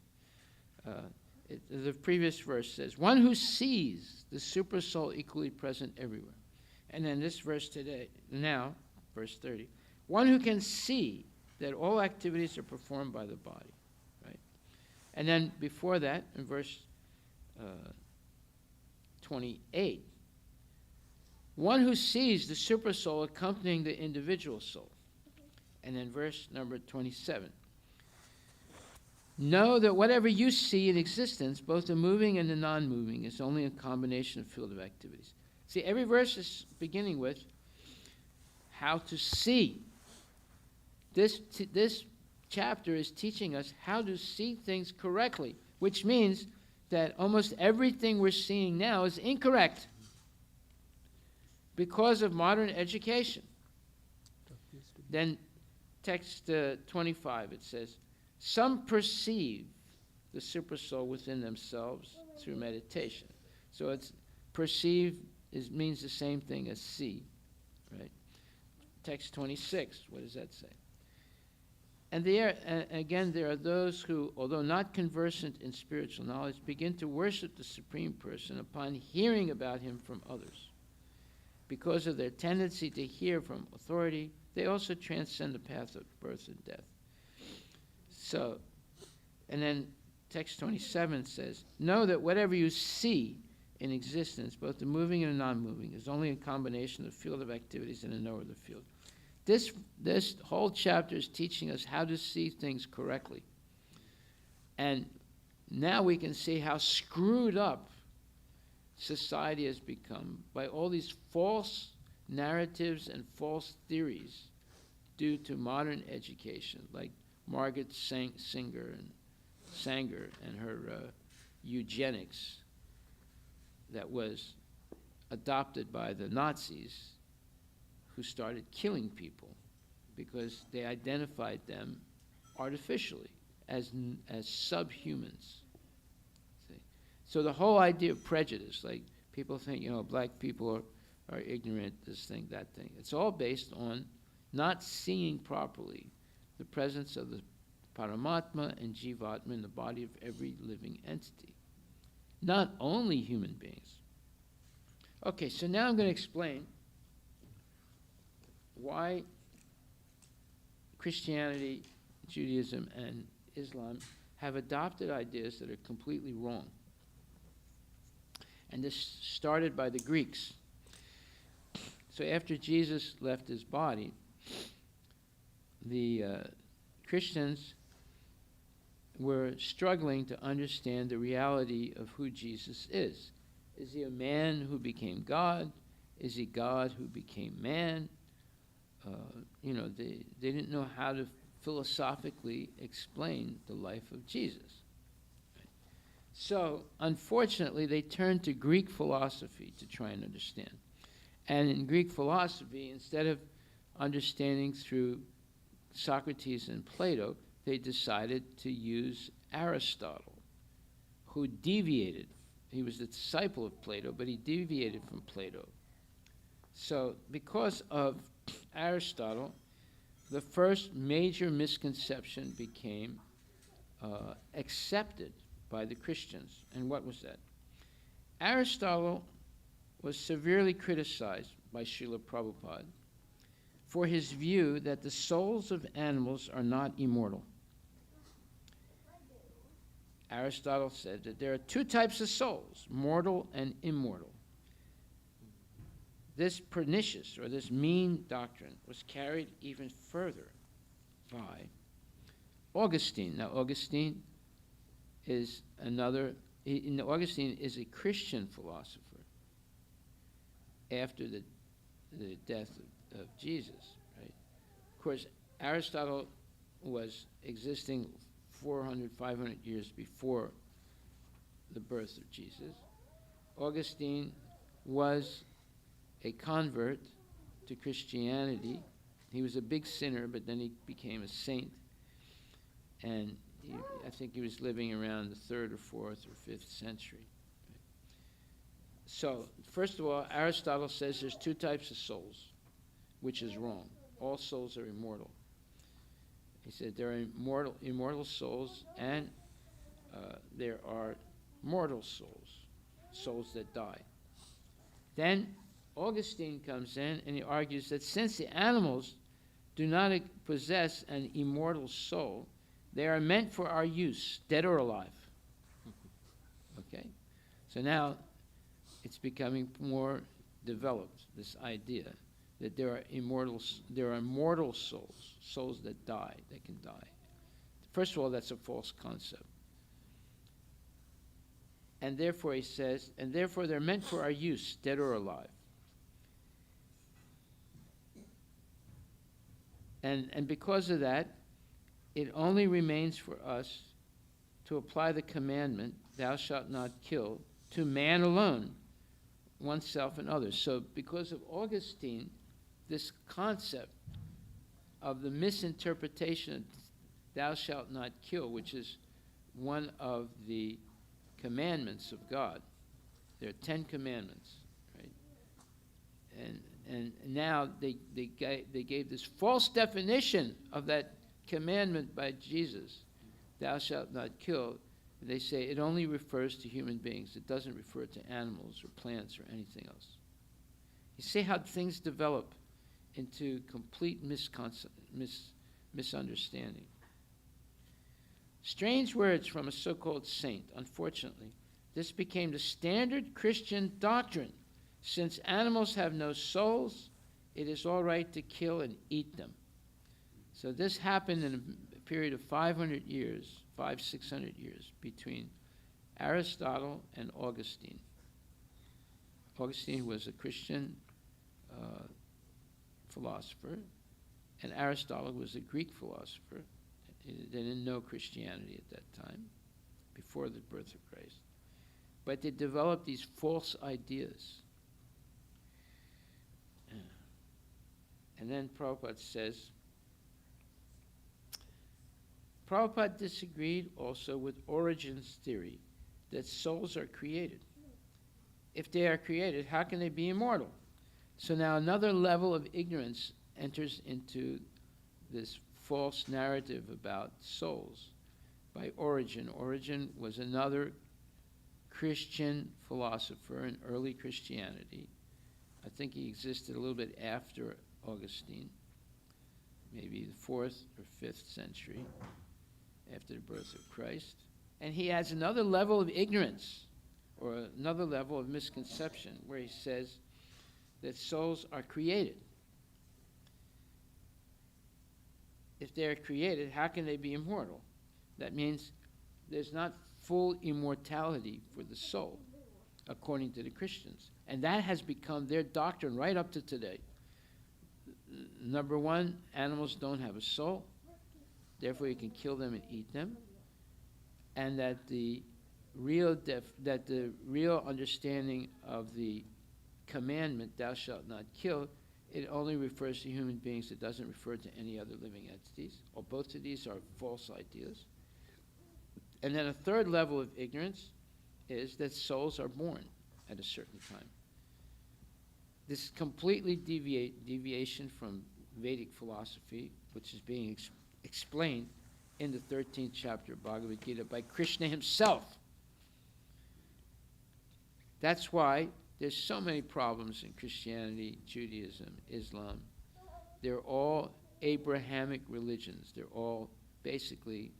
the previous verse says, one who sees the super soul equally present everywhere. And then this verse today, now, verse 30, one who can see that all activities are performed by the body. Right? And then before that, in verse 28, one who sees the super soul accompanying the individual soul. And then verse number 27. Know that whatever you see in existence, both the moving and the non-moving, is only a combination of field of activities. See, every verse is beginning with how to see. This chapter is teaching us how to see things correctly, which means that almost everything we're seeing now is incorrect because of modern education. Then text 25, it says, some perceive the super soul within themselves through meditation. So it's perceive means the same thing as see, right? Text 26, what does that say? And again, there are those who, although not conversant in spiritual knowledge, begin to worship the Supreme Person upon hearing about him from others. Because of their tendency to hear from authority, they also transcend the path of birth and death. So, and then text 27 says, know that whatever you see in existence, both the moving and the non-moving, is only a combination of the field of activities and the knower of the field. This whole chapter is teaching us how to see things correctly. And now we can see how screwed up society has become by all these false narratives and false theories due to modern education, like Margaret Sanger and her eugenics that was adopted by the Nazis, who started killing people because they identified them artificially as subhumans. See? So the whole idea of prejudice, like people think, black people are ignorant, this thing, that thing. It's all based on not seeing properly the presence of the Paramatma and Jivatma in the body of every living entity, not only human beings. Okay, so now I'm going to explain why Christianity, Judaism, and Islam have adopted ideas that are completely wrong. And this started by the Greeks. So after Jesus left his body, the Christians were struggling to understand the reality of who Jesus is. Is he a man who became God? Is he God who became man? They didn't know how to philosophically explain the life of Jesus. So, unfortunately, they turned to Greek philosophy to try and understand. And in Greek philosophy, instead of understanding through Socrates and Plato, they decided to use Aristotle, who deviated. He was the disciple of Plato, but he deviated from Plato. So, because of Aristotle, the first major misconception became accepted by the Christians. And what was that? Aristotle was severely criticized by Srila Prabhupada for his view that the souls of animals are not immortal. Aristotle said that there are two types of souls, mortal and immortal. This pernicious or this mean doctrine was carried even further by Augustine. Now, Augustine is Augustine is a Christian philosopher after the death of Jesus, right? Of course, Aristotle was existing 400, 500 years before the birth of Jesus. Augustine was a convert to Christianity. He was a big sinner, but then he became a saint. And I think he was living around the 3rd or 4th or 5th century. So, first of all, Aristotle says there's two types of souls, which is wrong. All souls are immortal. He said there are immortal souls, and there are mortal souls that die. Then Augustine comes in and he argues that since the animals do not possess an immortal soul, they are meant for our use, dead or alive. Okay? So now it's becoming more developed, this idea that there are mortal souls that die, that can die. First of all, that's a false concept. And therefore, he says, and therefore they're meant for our use, dead or alive. And because of that, it only remains for us to apply the commandment, thou shalt not kill, to man alone, oneself and others. So because of Augustine, this concept of the misinterpretation of thou shalt not kill, which is one of the commandments of God. There are 10 commandments, right? And now they gave this false definition of that commandment by Jesus, thou shalt not kill. They say it only refers to human beings. It doesn't refer to animals or plants or anything else. You see how things develop into complete misunderstanding. Strange words from a so-called saint. Unfortunately, this became the standard Christian doctrine. Since animals have no souls, it is all right to kill and eat them. So this happened in a period of 500 years, 600 years, between Aristotle and Augustine. Augustine was a Christian philosopher, and Aristotle was a Greek philosopher. They didn't know Christianity at that time, before the birth of Christ. But they developed these false ideas. And then Prabhupada says, Prabhupada disagreed also with Origen's theory that souls are created. If they are created, how can they be immortal? So now another level of ignorance enters into this false narrative about souls by Origen. Origen was another Christian philosopher in early Christianity. I think he existed a little bit after Augustine, maybe the 4th or 5th century after the birth of Christ. And he adds another level of ignorance or another level of misconception where he says that souls are created. If they're created, how can they be immortal? That means there's not full immortality for the soul, according to the Christians. And that has become their doctrine right up to today. Number one, animals don't have a soul. Therefore, you can kill them and eat them. And that the real understanding of the commandment, thou shalt not kill, it only refers to human beings. It doesn't refer to any other living entities. Or both of these are false ideas. And then a third level of ignorance is that souls are born at a certain time. This completely deviation from Vedic philosophy, which is being explained in the 13th chapter of Bhagavad Gita by Krishna himself. That's why there's so many problems in Christianity, Judaism, Islam. They're all Abrahamic religions. They're all basically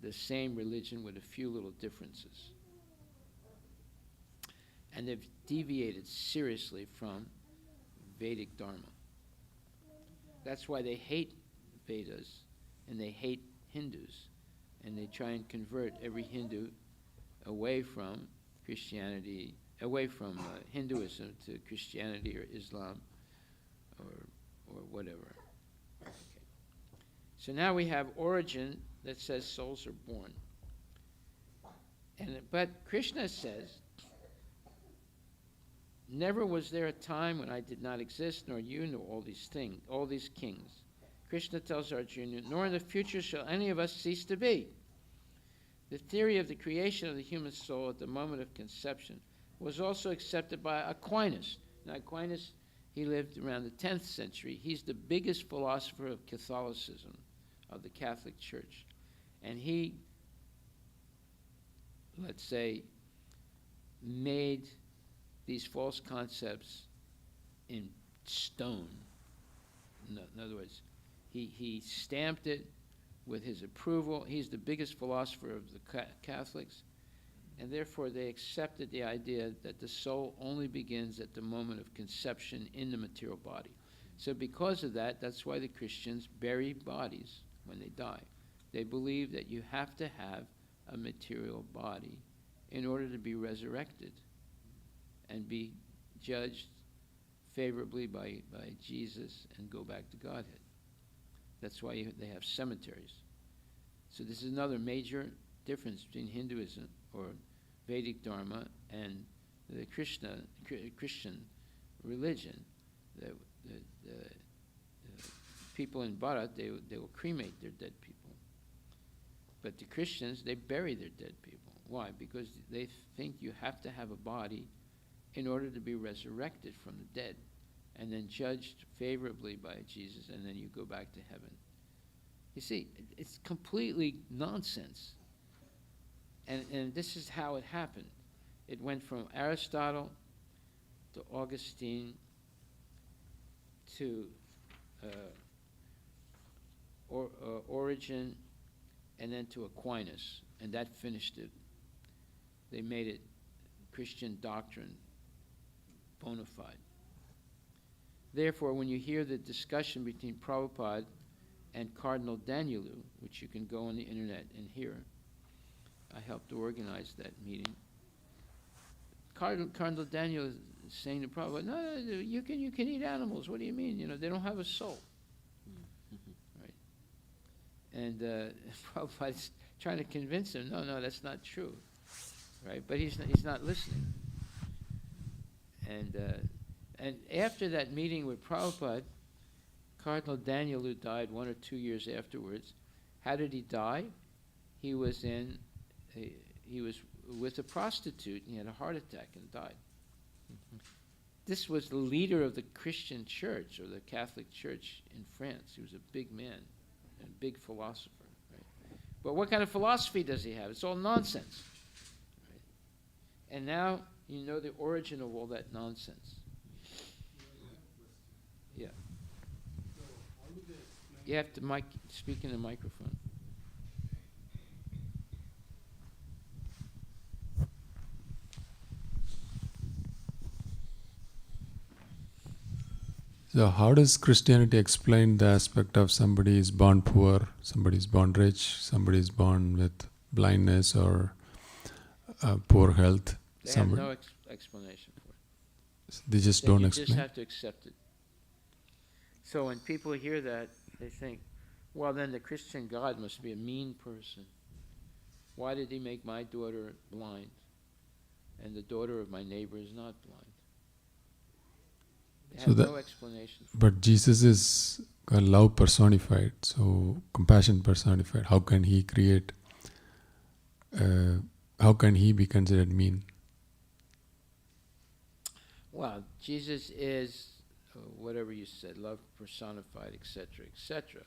the same religion with a few little differences. And they've deviated seriously from Vedic Dharma. That's why they hate Vedas and they hate Hindus, and they try and convert every Hindu away from Christianity, away from Hinduism to Christianity or Islam or whatever. Okay. So now we have origin that says souls are born. But Krishna says, never was there a time when I did not exist, nor you, nor all these things, all these kings. Krishna tells Arjuna, nor in the future shall any of us cease to be. The theory of the creation of the human soul at the moment of conception was also accepted by Aquinas. Now, Aquinas, he lived around the 10th century. He's the biggest philosopher of Catholicism, of the Catholic Church. And he, let's say, made these false concepts in stone. In other words, he stamped it with his approval. He's the biggest philosopher of the Catholics, and therefore they accepted the idea that the soul only begins at the moment of conception in the material body. So because of that, that's why the Christians bury bodies when they die. They believe that you have to have a material body in order to be resurrected and be judged favorably by Jesus and go back to Godhead. That's why they have cemeteries. So this is another major difference between Hinduism or Vedic Dharma and the Christian religion. The people in Bharat, they will cremate their dead people. But the Christians, they bury their dead people. Why? Because they think you have to have a body in order to be resurrected from the dead and then judged favorably by Jesus, and then you go back to heaven. You see, it's completely nonsense. And this is how it happened. It went from Aristotle to Augustine to Origen, and then to Aquinas, and that finished it. They made it Christian doctrine, bona fide. Therefore, when you hear the discussion between Prabhupada and Cardinal Danielu, which you can go on the internet and hear, I helped to organize that meeting. Cardinal Danielu is saying to Prabhupada, no, you can eat animals. What do you mean? They don't have a soul. Right? And Prabhupada's trying to convince him, no, that's not true. Right? But he's not listening. And after that meeting with Prabhupada, Cardinal Danielu died 1 or 2 years afterwards. How did he die? He was with a prostitute, and he had a heart attack and died. This was the leader of the Christian church, or the Catholic Church in France. He was a big man, a big philosopher. Right? But what kind of philosophy does he have? It's all nonsense. Right? And now you know the origin of all that nonsense. Yeah. You have to speak in the microphone. So how does Christianity explain the aspect of somebody is born poor, somebody is born rich, somebody is born with blindness or poor health? They have no explanation for it. So they just don't explain. You just have to accept it. So when people hear that, they think, well, then the Christian God must be a mean person. Why did he make my daughter blind and the daughter of my neighbor is not blind? They have no explanation for it. But Jesus is love personified, so compassion personified. How can he create, how can he be considered mean? Well, Jesus is whatever you said, love personified, etc., etc.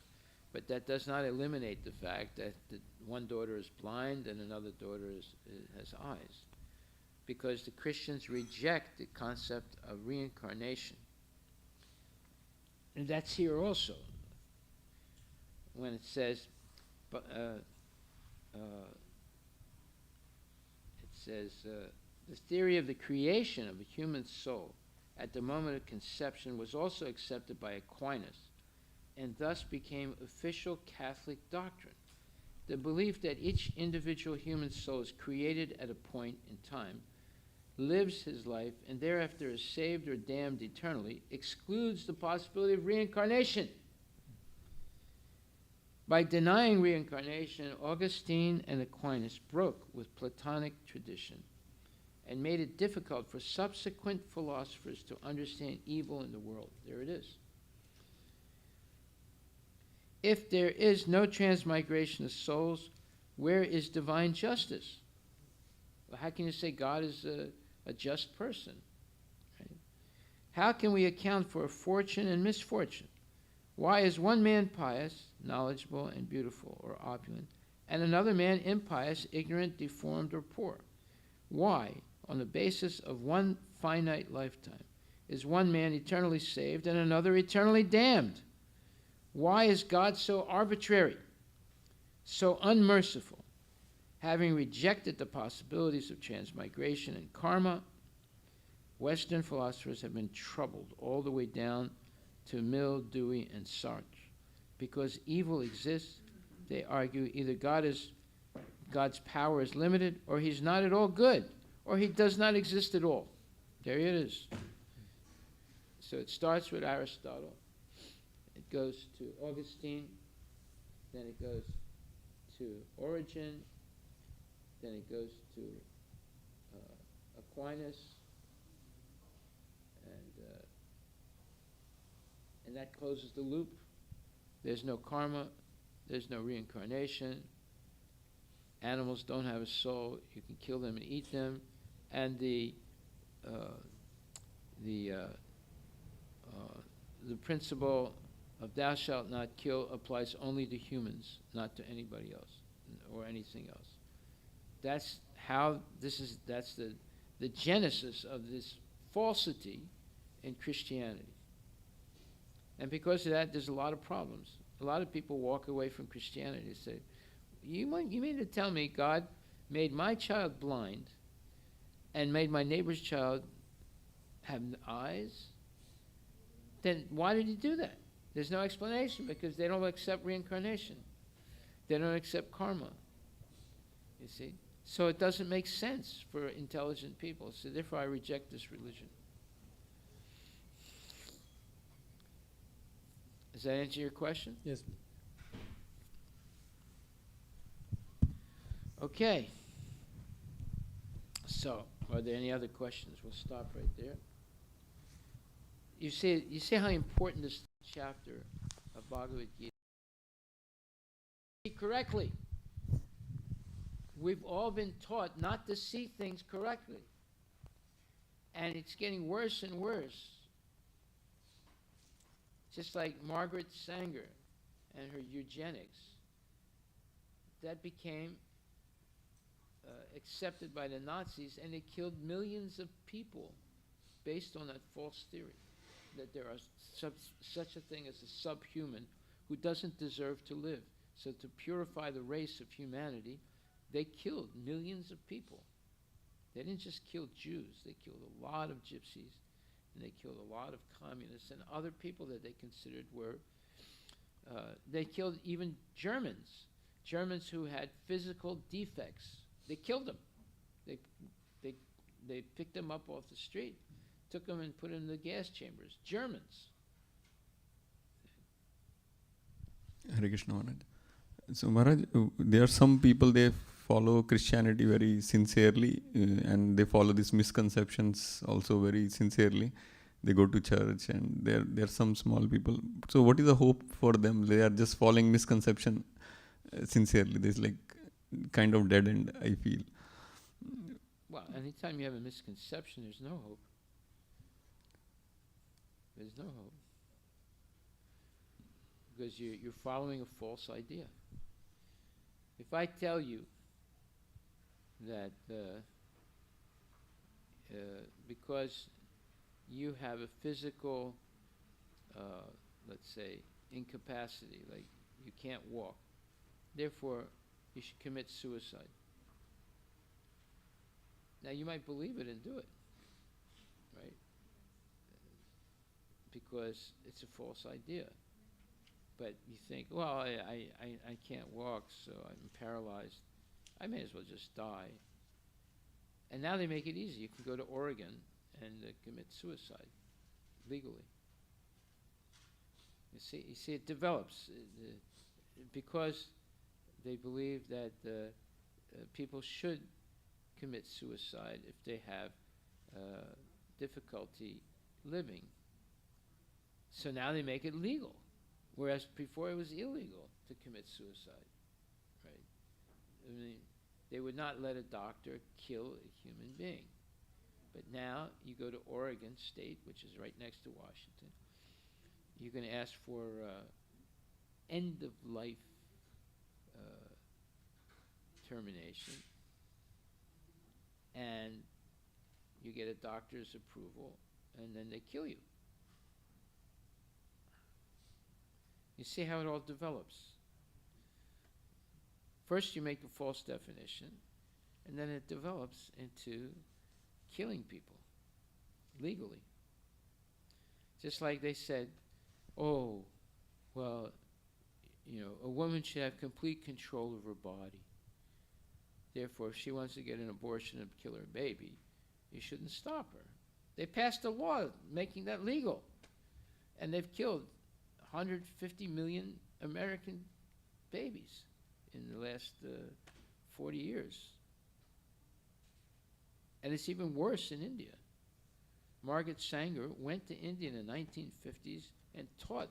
But that does not eliminate the fact that one daughter is blind and another daughter has eyes. Because the Christians reject the concept of reincarnation. And that's here also. When it says, the theory of the creation of a human soul at the moment of conception was also accepted by Aquinas and thus became official Catholic doctrine. The belief that each individual human soul is created at a point in time, lives his life, and thereafter is saved or damned eternally excludes the possibility of reincarnation. By denying reincarnation, Augustine and Aquinas broke with Platonic tradition and made it difficult for subsequent philosophers to understand evil in the world. There it is. If there is no transmigration of souls, where is divine justice? Well, how can you say God is a just person? Right? How can we account for fortune and misfortune? Why is one man pious, knowledgeable, and beautiful, or opulent, and another man impious, ignorant, deformed, or poor? Why, on the basis of one finite lifetime, is one man eternally saved and another eternally damned? Why is God so arbitrary, so unmerciful? Having rejected the possibilities of transmigration and karma, Western philosophers have been troubled all the way down to Mill, Dewey, and Sartre. Because evil exists, they argue either God's power is limited, or he's not at all good, or he does not exist at all. There it is. So it starts with Aristotle. It goes to Augustine, then it goes to Origen, then it goes to Aquinas, and that closes the loop. There's no karma, there's no reincarnation, animals don't have a soul, you can kill them and eat them, and the principle of thou shalt not kill applies only to humans, not to anybody else or anything else. That's how that's the genesis of this falsity in Christianity. And because of that, there's a lot of problems. A lot of people walk away from Christianity and say, you mean to tell me God made my child blind and made my neighbor's child have eyes? Then why did he do that? There's no explanation, because they don't accept reincarnation. They don't accept karma. You see? So it doesn't make sense for intelligent people. So therefore I reject this religion. Does that answer your question? Yes. Okay. So, are there any other questions? We'll stop right there. You see how important this chapter of Bhagavad Gita is? Correctly. We've all been taught not to see things correctly. And it's getting worse and worse. Just like Margaret Sanger and her eugenics. That became accepted by the Nazis, and they killed millions of people based on that false theory, that there are such a thing as a subhuman who doesn't deserve to live. So to purify the race of humanity, they killed millions of people. They didn't just kill Jews, they killed a lot of gypsies, and they killed a lot of communists and other people that they considered were, they killed even Germans who had physical defects. They killed them. They picked them up off the street, took them and put them in the gas chambers. Germans. Hare Krishna Maharaj. So Maharaj, there are some people, they follow Christianity very sincerely and they follow these misconceptions also very sincerely. They go to church, and there are some small people. So what is the hope for them? They are just following misconception sincerely. There's like kind of dead end, I feel. Well, anytime you have a misconception, there's no hope. There's no hope. Because you're following a false idea. If I tell you that because you have a physical, let's say, incapacity, like you can't walk, therefore you should commit suicide. Now you might believe it and do it, right? because it's a false idea. But you think, well, I can't walk, so I'm paralyzed. I may as well just die. And now they make it easy. You can go to Oregon and commit suicide legally. You see, it develops because they believe that people should commit suicide if they have difficulty living. So now they make it legal, whereas before it was illegal to commit suicide, right? I mean, they would not let a doctor kill a human being. But now you go to Oregon State, which is right next to Washington. You can ask for end-of-life termination, and you get a doctor's approval, and then they kill you. You see how it all develops. First you make a false definition, and then it develops into killing people legally. Just like they said, oh, well, you know, a woman should have complete control of her body. Therefore, if she wants to get an abortion and kill her baby, you shouldn't stop her. They passed a law making that legal. And they've killed 150 million American babies in the last 40 years. And it's even worse in India. Margaret Sanger went to India in the 1950s and taught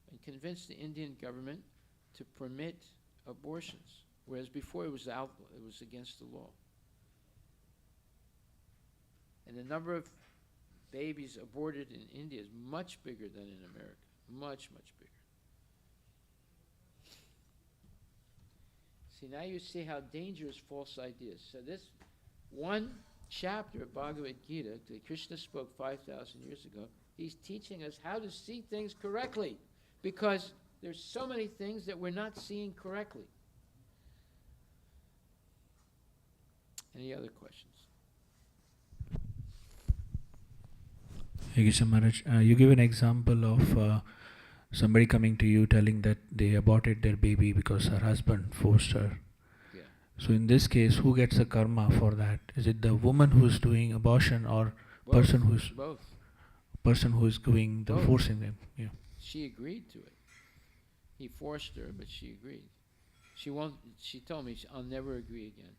and convinced the Indian government to permit abortions, whereas before it was against the law. And the number of babies aborted in India is much bigger than in America, much, much bigger. See, now you see how dangerous false ideas. So this one chapter of Bhagavad Gita that Krishna spoke 5,000 years ago, he's teaching us how to see things correctly, because there's so many things that we're not seeing correctly. Any other questions? Thank you so much. You give an example of somebody coming to you telling that they aborted their baby because her husband forced her. Yeah. So in this case, who gets the karma for that? Is it the woman who's doing abortion, or person who's doing the forcing them? Yeah. She agreed to it. He forced her, but she agreed. She won't. She told me, I'll never agree again.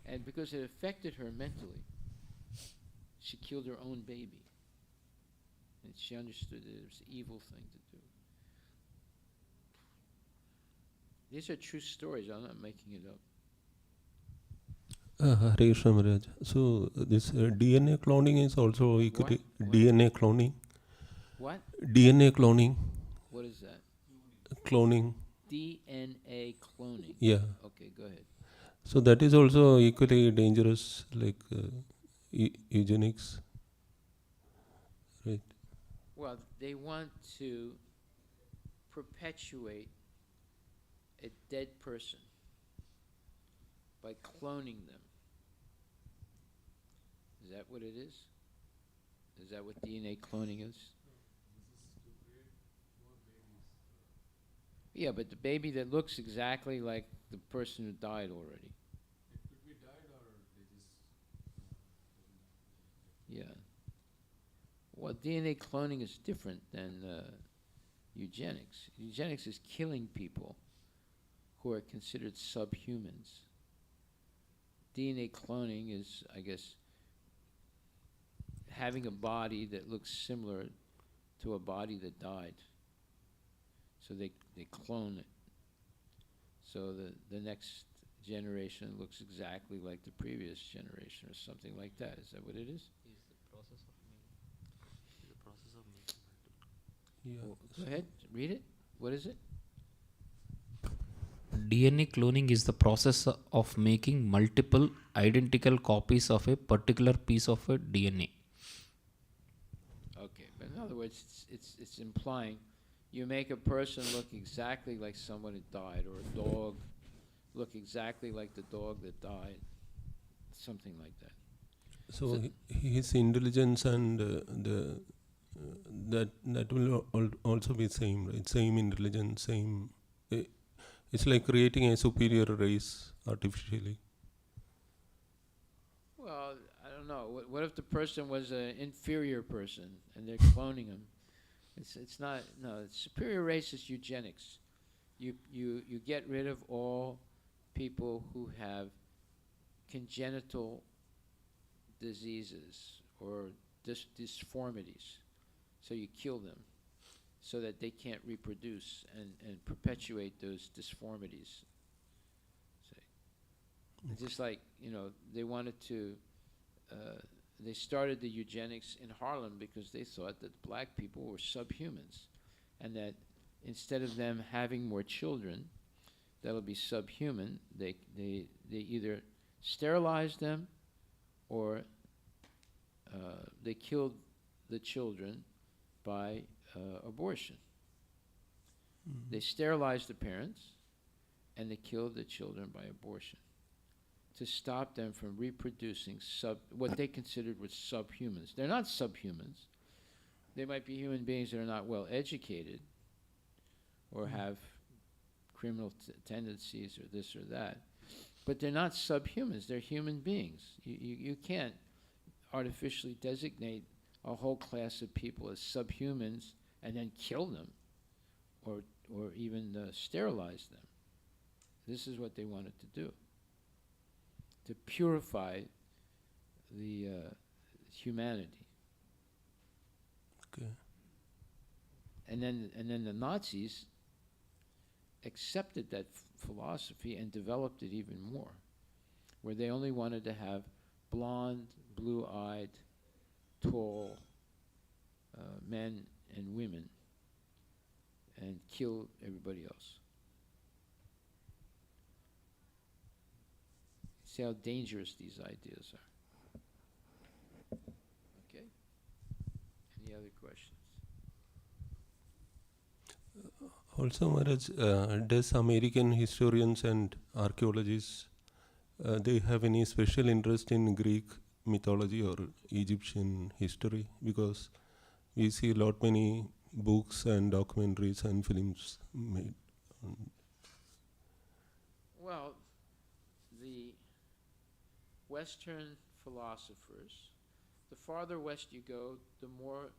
And because it affected her mentally, she killed her own baby. And she understood that it was an evil thing to do. These are true stories. I'm not making it up. Hare Krishna Maharaj. So this DNA cloning is also equally DNA cloning. What? DNA cloning. What is that? Cloning. DNA cloning. Yeah. Okay, go ahead. So that is also equally dangerous, like eugenics, right? Well, they want to perpetuate a dead person by cloning them. Is that what it is? Is that what DNA cloning is? Yeah, but the baby that looks exactly like the person who died already. It could be died, or they just... Yeah. Well, DNA cloning is different than eugenics. Eugenics is killing people who are considered subhumans. DNA cloning is, I guess, having a body that looks similar to a body that died. So they clone it. So the next generation looks exactly like the previous generation, or something like that. Is that what it is? Yeah. Go ahead, read it. What is it? DNA cloning is the process of making multiple identical copies of a particular piece of a DNA. Okay, but in other words, it's implying you make a person look exactly like someone who died, or a dog look exactly like the dog that died, something like that. So his intelligence and that will also be same, right? Same intelligence, same. It's like creating a superior race artificially. Well, I don't know. What if the person was an inferior person and they're cloning him? It's not. No, superior race is eugenics. You get rid of all people who have congenital diseases or disformities. So you kill them so that they can't reproduce and perpetuate those disformities. It's just like, they wanted to, they started the eugenics in Harlem because they thought that black people were subhumans and that instead of them having more children that'll be subhuman, they either sterilized them or they killed the children by abortion. They sterilized the parents and they killed the children by abortion to stop them from reproducing what they considered were subhumans. They're not subhumans. They might be human beings that are not well educated or have criminal tendencies or this or that. But they're not subhumans. They're human beings. You can't artificially designate a whole class of people as subhumans and then kill them or even sterilize them. This is what they wanted to do, to purify the humanity. Okay. And then the Nazis accepted that philosophy and developed it even more, where they only wanted to have blonde, blue-eyed, tall men and women and kill everybody else. See how dangerous these ideas are. Okay? Any other questions? Also, Maharaj, does American historians and archaeologists, they have any special interest in Greek mythology or Egyptian history? Because we see many books and documentaries and films made. Well, the Western philosophers, the farther west you go, the more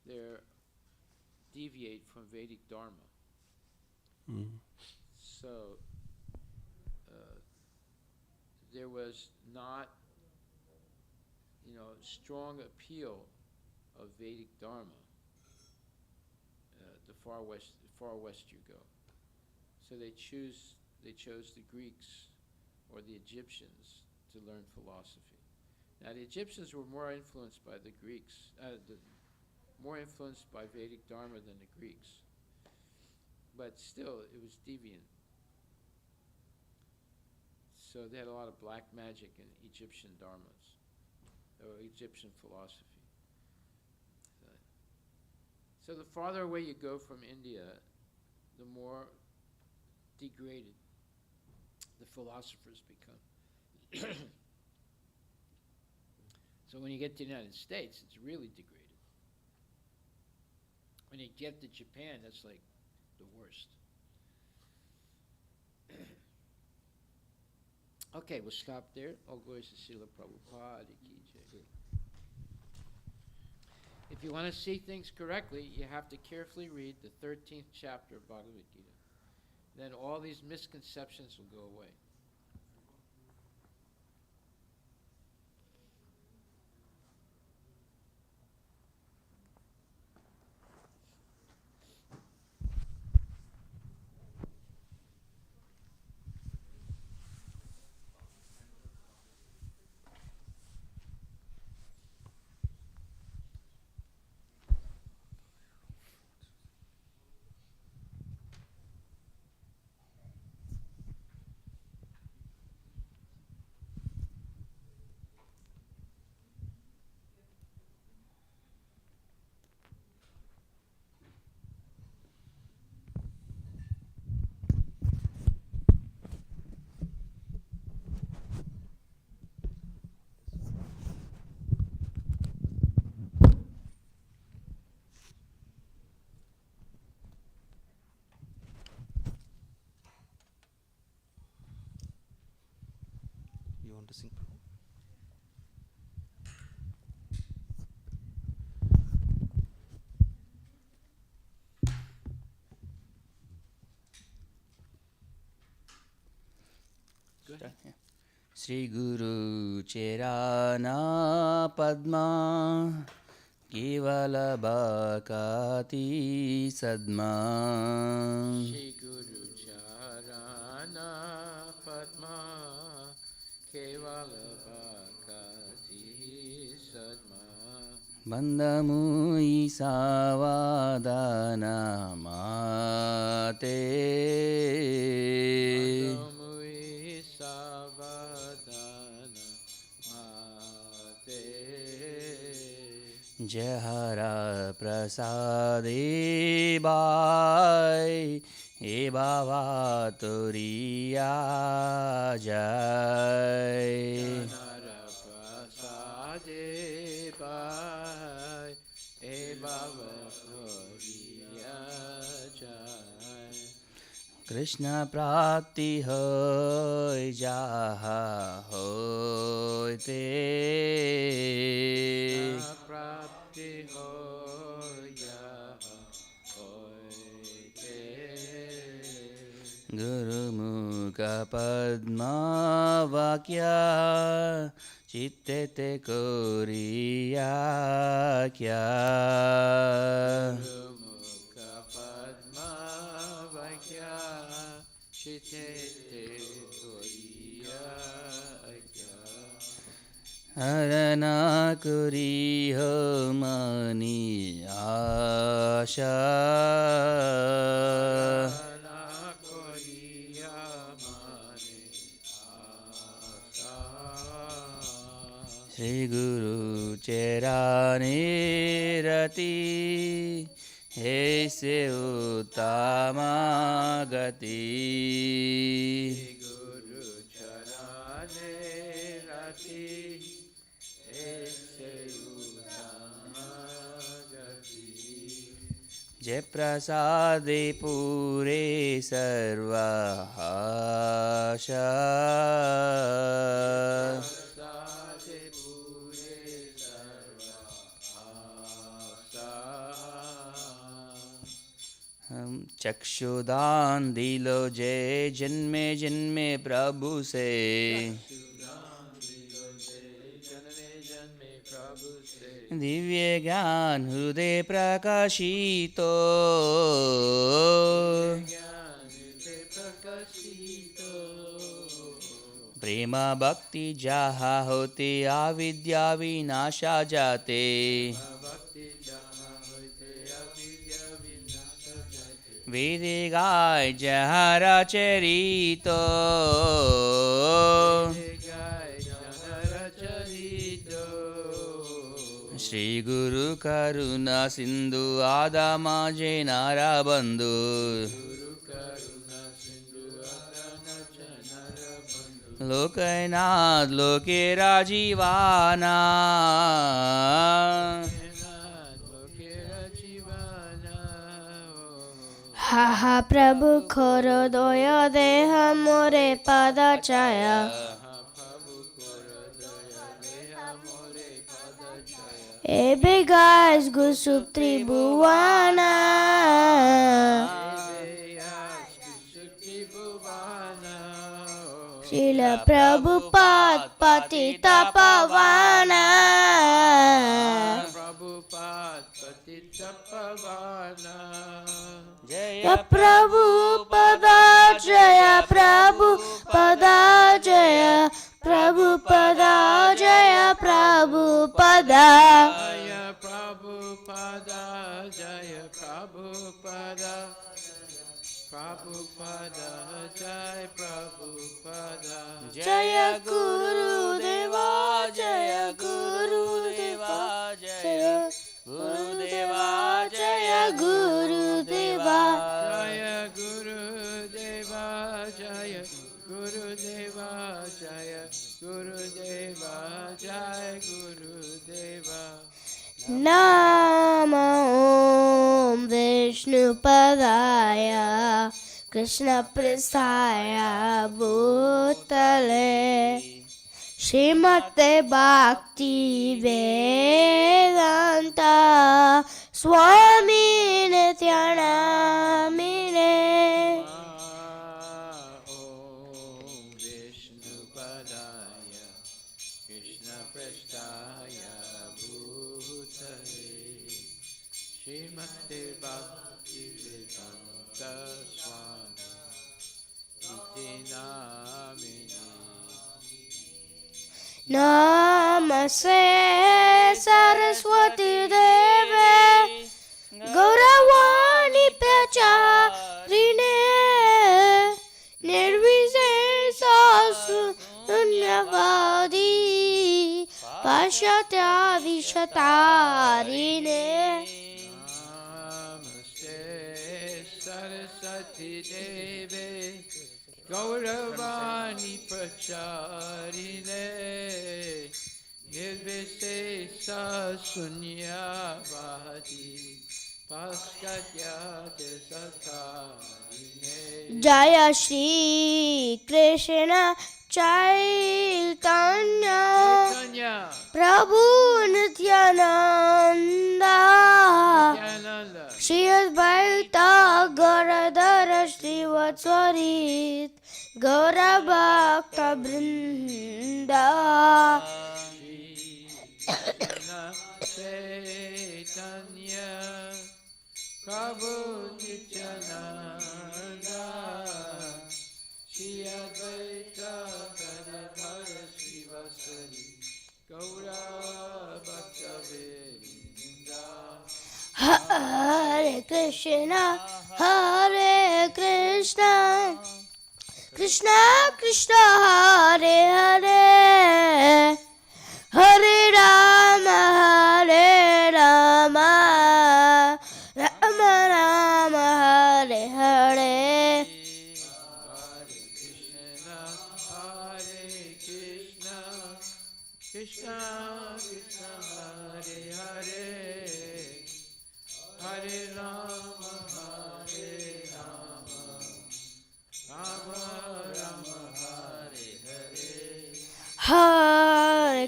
they deviate from Vedic Dharma. So there was not, strong appeal of Vedic Dharma. The far west you go. So they chose the Greeks or the Egyptians to learn philosophy. Now the Egyptians were more influenced by the Greeks, more influenced by Vedic Dharma than the Greeks. But still, it was deviant. So they had a lot of black magic in Egyptian dharmas, or Egyptian philosophy. So the farther away you go from India, the more degraded the philosophers become. So when you get to the United States, it's really degraded. When you get to Japan, that's like the worst. Okay, we'll stop there. All glories to Srila Prabhupada ki jai. If you want to see things correctly, you have to carefully read the 13th chapter of Bhagavad Gita. Then all these misconceptions will go away. want to sing? Sri Guru Cherana Padma Kevala Bhakati Sadma Shri Guru Charana Padma Kevala Bhakati Sadma Bandhamui Savadana Mate Bandhamui Savadana Mate Jahara Prasade Bhai E Baba Turiya Jai Janara Prasade Bhai E Baba Turiya Jai Krishna Prapti Hoy Jaha Hoy Te Krishna Prapti Hoya Hoite Guru Mukha Padma Vakya Chitte Te Koriya Kya Guru Mukha Padma Vakya Chitete Koriya Kya Harana Kuriho Mani Asha Harana Koriya Mani Asa Shri Guru Cherani Rati He Se Uttama Gati Guru Charane Rati Ese Uttamagati Jai Prasade Pure Sarva Hasha Prasade Pure Sarva Asa चक्षुदान दिलो जय जन्मे जन्मे प्रभु से जन्मे प्रभु से दिव्य ज्ञान हृदय प्रकाशितो ज्ञान से प्रकाशितो प्रेम भक्ति जहा होते अविद्या विनाशा जाते भक्ति जहाँ होते अविद्या विनाश जाते वेद गाय जहरा चरितो गाय जनर चरितो श्री गुरु करुणा सिंधु आदमा जैनारा बंधु गुरु करुणा सिंधु आदम जनर बंधु लोकनाथ लोके राजीवाना हाहा प्रभु खोरो दोयो देह मोरे पद छाया एबे गाइस गुसुप त्रिभुवना शिल प्रभुपाद पतित पावना प्रभुपाद पतित पावना जय प्रभु पदा जय प्रभु पदा जय प्रभु पदा जय प्रभु पदा जय प्रभु पदा जय प्रभु पदा प्रभु पदा जय प्रभु पदा जय गुरुदेवा जय गुरुदेवा जय गुरुदेवा जय गुरुदेवा जय गुरुदेवा जय गुरुदेवा जय गुरुदेवा जय गुरुदेवा नाम ओम विष्णुपदाय कृष्ण प्रसाय भूतले Srimate Bhakti Vedanta Swami Nityanamine. Vishnupadaya Krishna Prestaya Bhutale Srimate Bhakti Vedanta Swami Iti Namine. Namaste Saraswati Deve Gauravani Pracharine Nirvisesa Sunyavadi Pashatya Vishatarine. Namaste Saraswati Deve Gauravani Pracharine Nirvisesa Sunyavadi Paskatya Desatarine. Jaya Shri Krishna Chaitanya Prabhu Nityananda Shri Advaita Garadhara Shri Vatswarit Gaura Bhakta Vrinda. Chaitanya Prabhu Nityananda Shri Advaita Gadadhara Srivasari Gaura Bhakta Vrinda. Hare Krishna Krishna Krishna Hare Hare Hare Rama Rama Rama Hare Hare. Krishna Krishna Hare Hare Hare Rama Rama Rama Hare Hare. Hare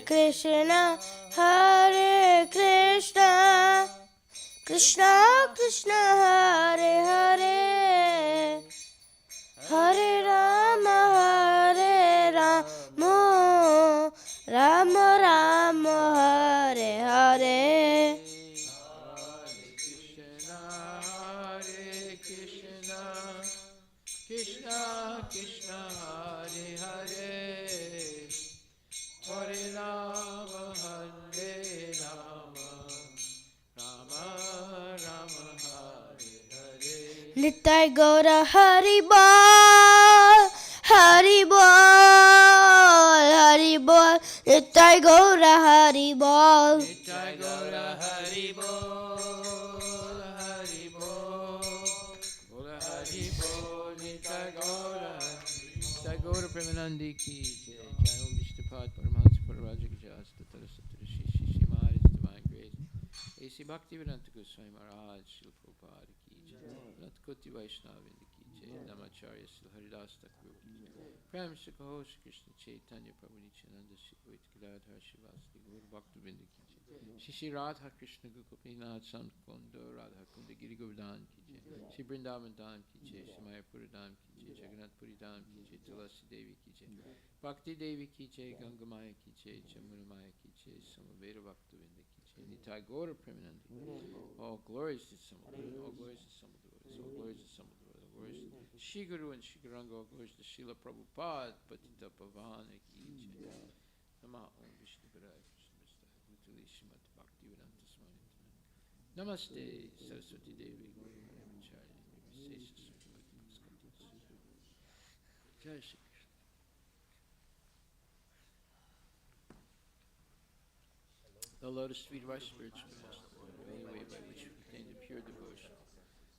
Krishna Krishna Krishna Hare Hare Hare Rama Rama Rama Hare Hare. Krishna Krishna Hare Hare Hare Rama Rama Rama Hare Hare. Nitai Gaura Hari Bol Hari Bol Hari Bol Nitai Gaura Hari Bol Nitai Gaura Hari Bol Hari Bol Bola Hari Bol Nitai Gaura Premanandi Ki Jai Jai Om Vishnupad Paramahansa Pararaja Ki Jai Statara Satara Shri Shri Maharaj Divine Grace A.C. Bhaktivedanta Goswami Maharaj Srila Prabhupada Ki Jai Natkoti Vaishnavinda Ki Jai Namacharya Srila Haridas Thakur Ki Jai Prem Shri Kaho Shri Krishna Chaitanya Prabhu Nityananda Shri Advaita Gadadhara Shivasati Gaur Bhaktivinoda Ki Jai Shri Shri Radha Krishna Gopinath Samkondo Radha Kunda Giri Govardhan Ki Jai Shri Vrindavan Dham Ki Jai Shri Mayapur Dham Ki Jai Jagannath Puri Dham Ki Jai Tulasi Devi Ki Jai Bhakti Devi Ki Jai Ganga Maya Ki Jai Jamuna Maya Ki Jai Samaveda Bhaktivinoda Ki Jai Nitai Gaura Premanandi. All glories to Samaveda, all glories to Samaveda, all glories to Samaveda, all glories to Shri Guru and Shri Garanga, all glories to Srila Prabhupada Patita Pavana Ki Jai Namah Om Vishnu Padaya Krishna Mistah Bhutali Srimati Bhaktivedanta Swami Namaste Saraswati Devi Gauracharya Nirvisesa Jai Shri Krishna. The lotus feet of our spiritual master, the only way by which we attain to pure devotion.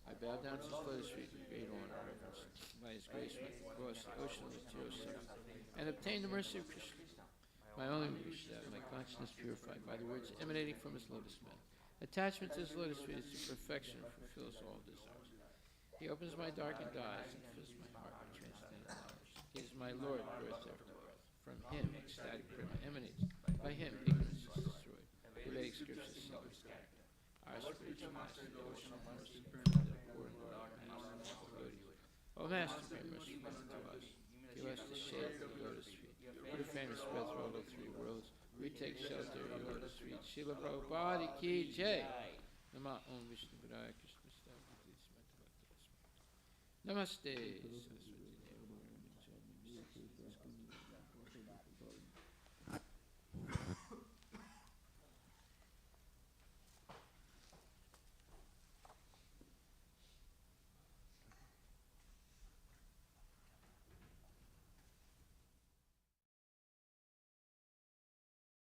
I bow down to his lotus feet with great honor and reverence. By his grace, I can cross the ocean of material suffering and obtain the mercy of Krishna. My only wish is that my consciousness purified by the words emanating from his lotus mat. Attachment to his lotus feet is to perfection and fulfills all desires. He opens my darkened eyes and fills my heart with transcendent knowledge. He is my Lord, birth after birth. From him, ecstatic prema emanates. By him, ignorance is destroyed. The Vedic scriptures see his character. Our spiritual master, the ocean of mercy, the poor and worldly master of devotees. O Master, be merciful unto us. Give us the shade of your lotus feet. Your fame spreads through all the three worlds. We take shelter in your lotus feet. Srila Prabhupada ki jai. Nama Om Vishnu Padaya Krishna Stavati Namaste. Saraswati Devi.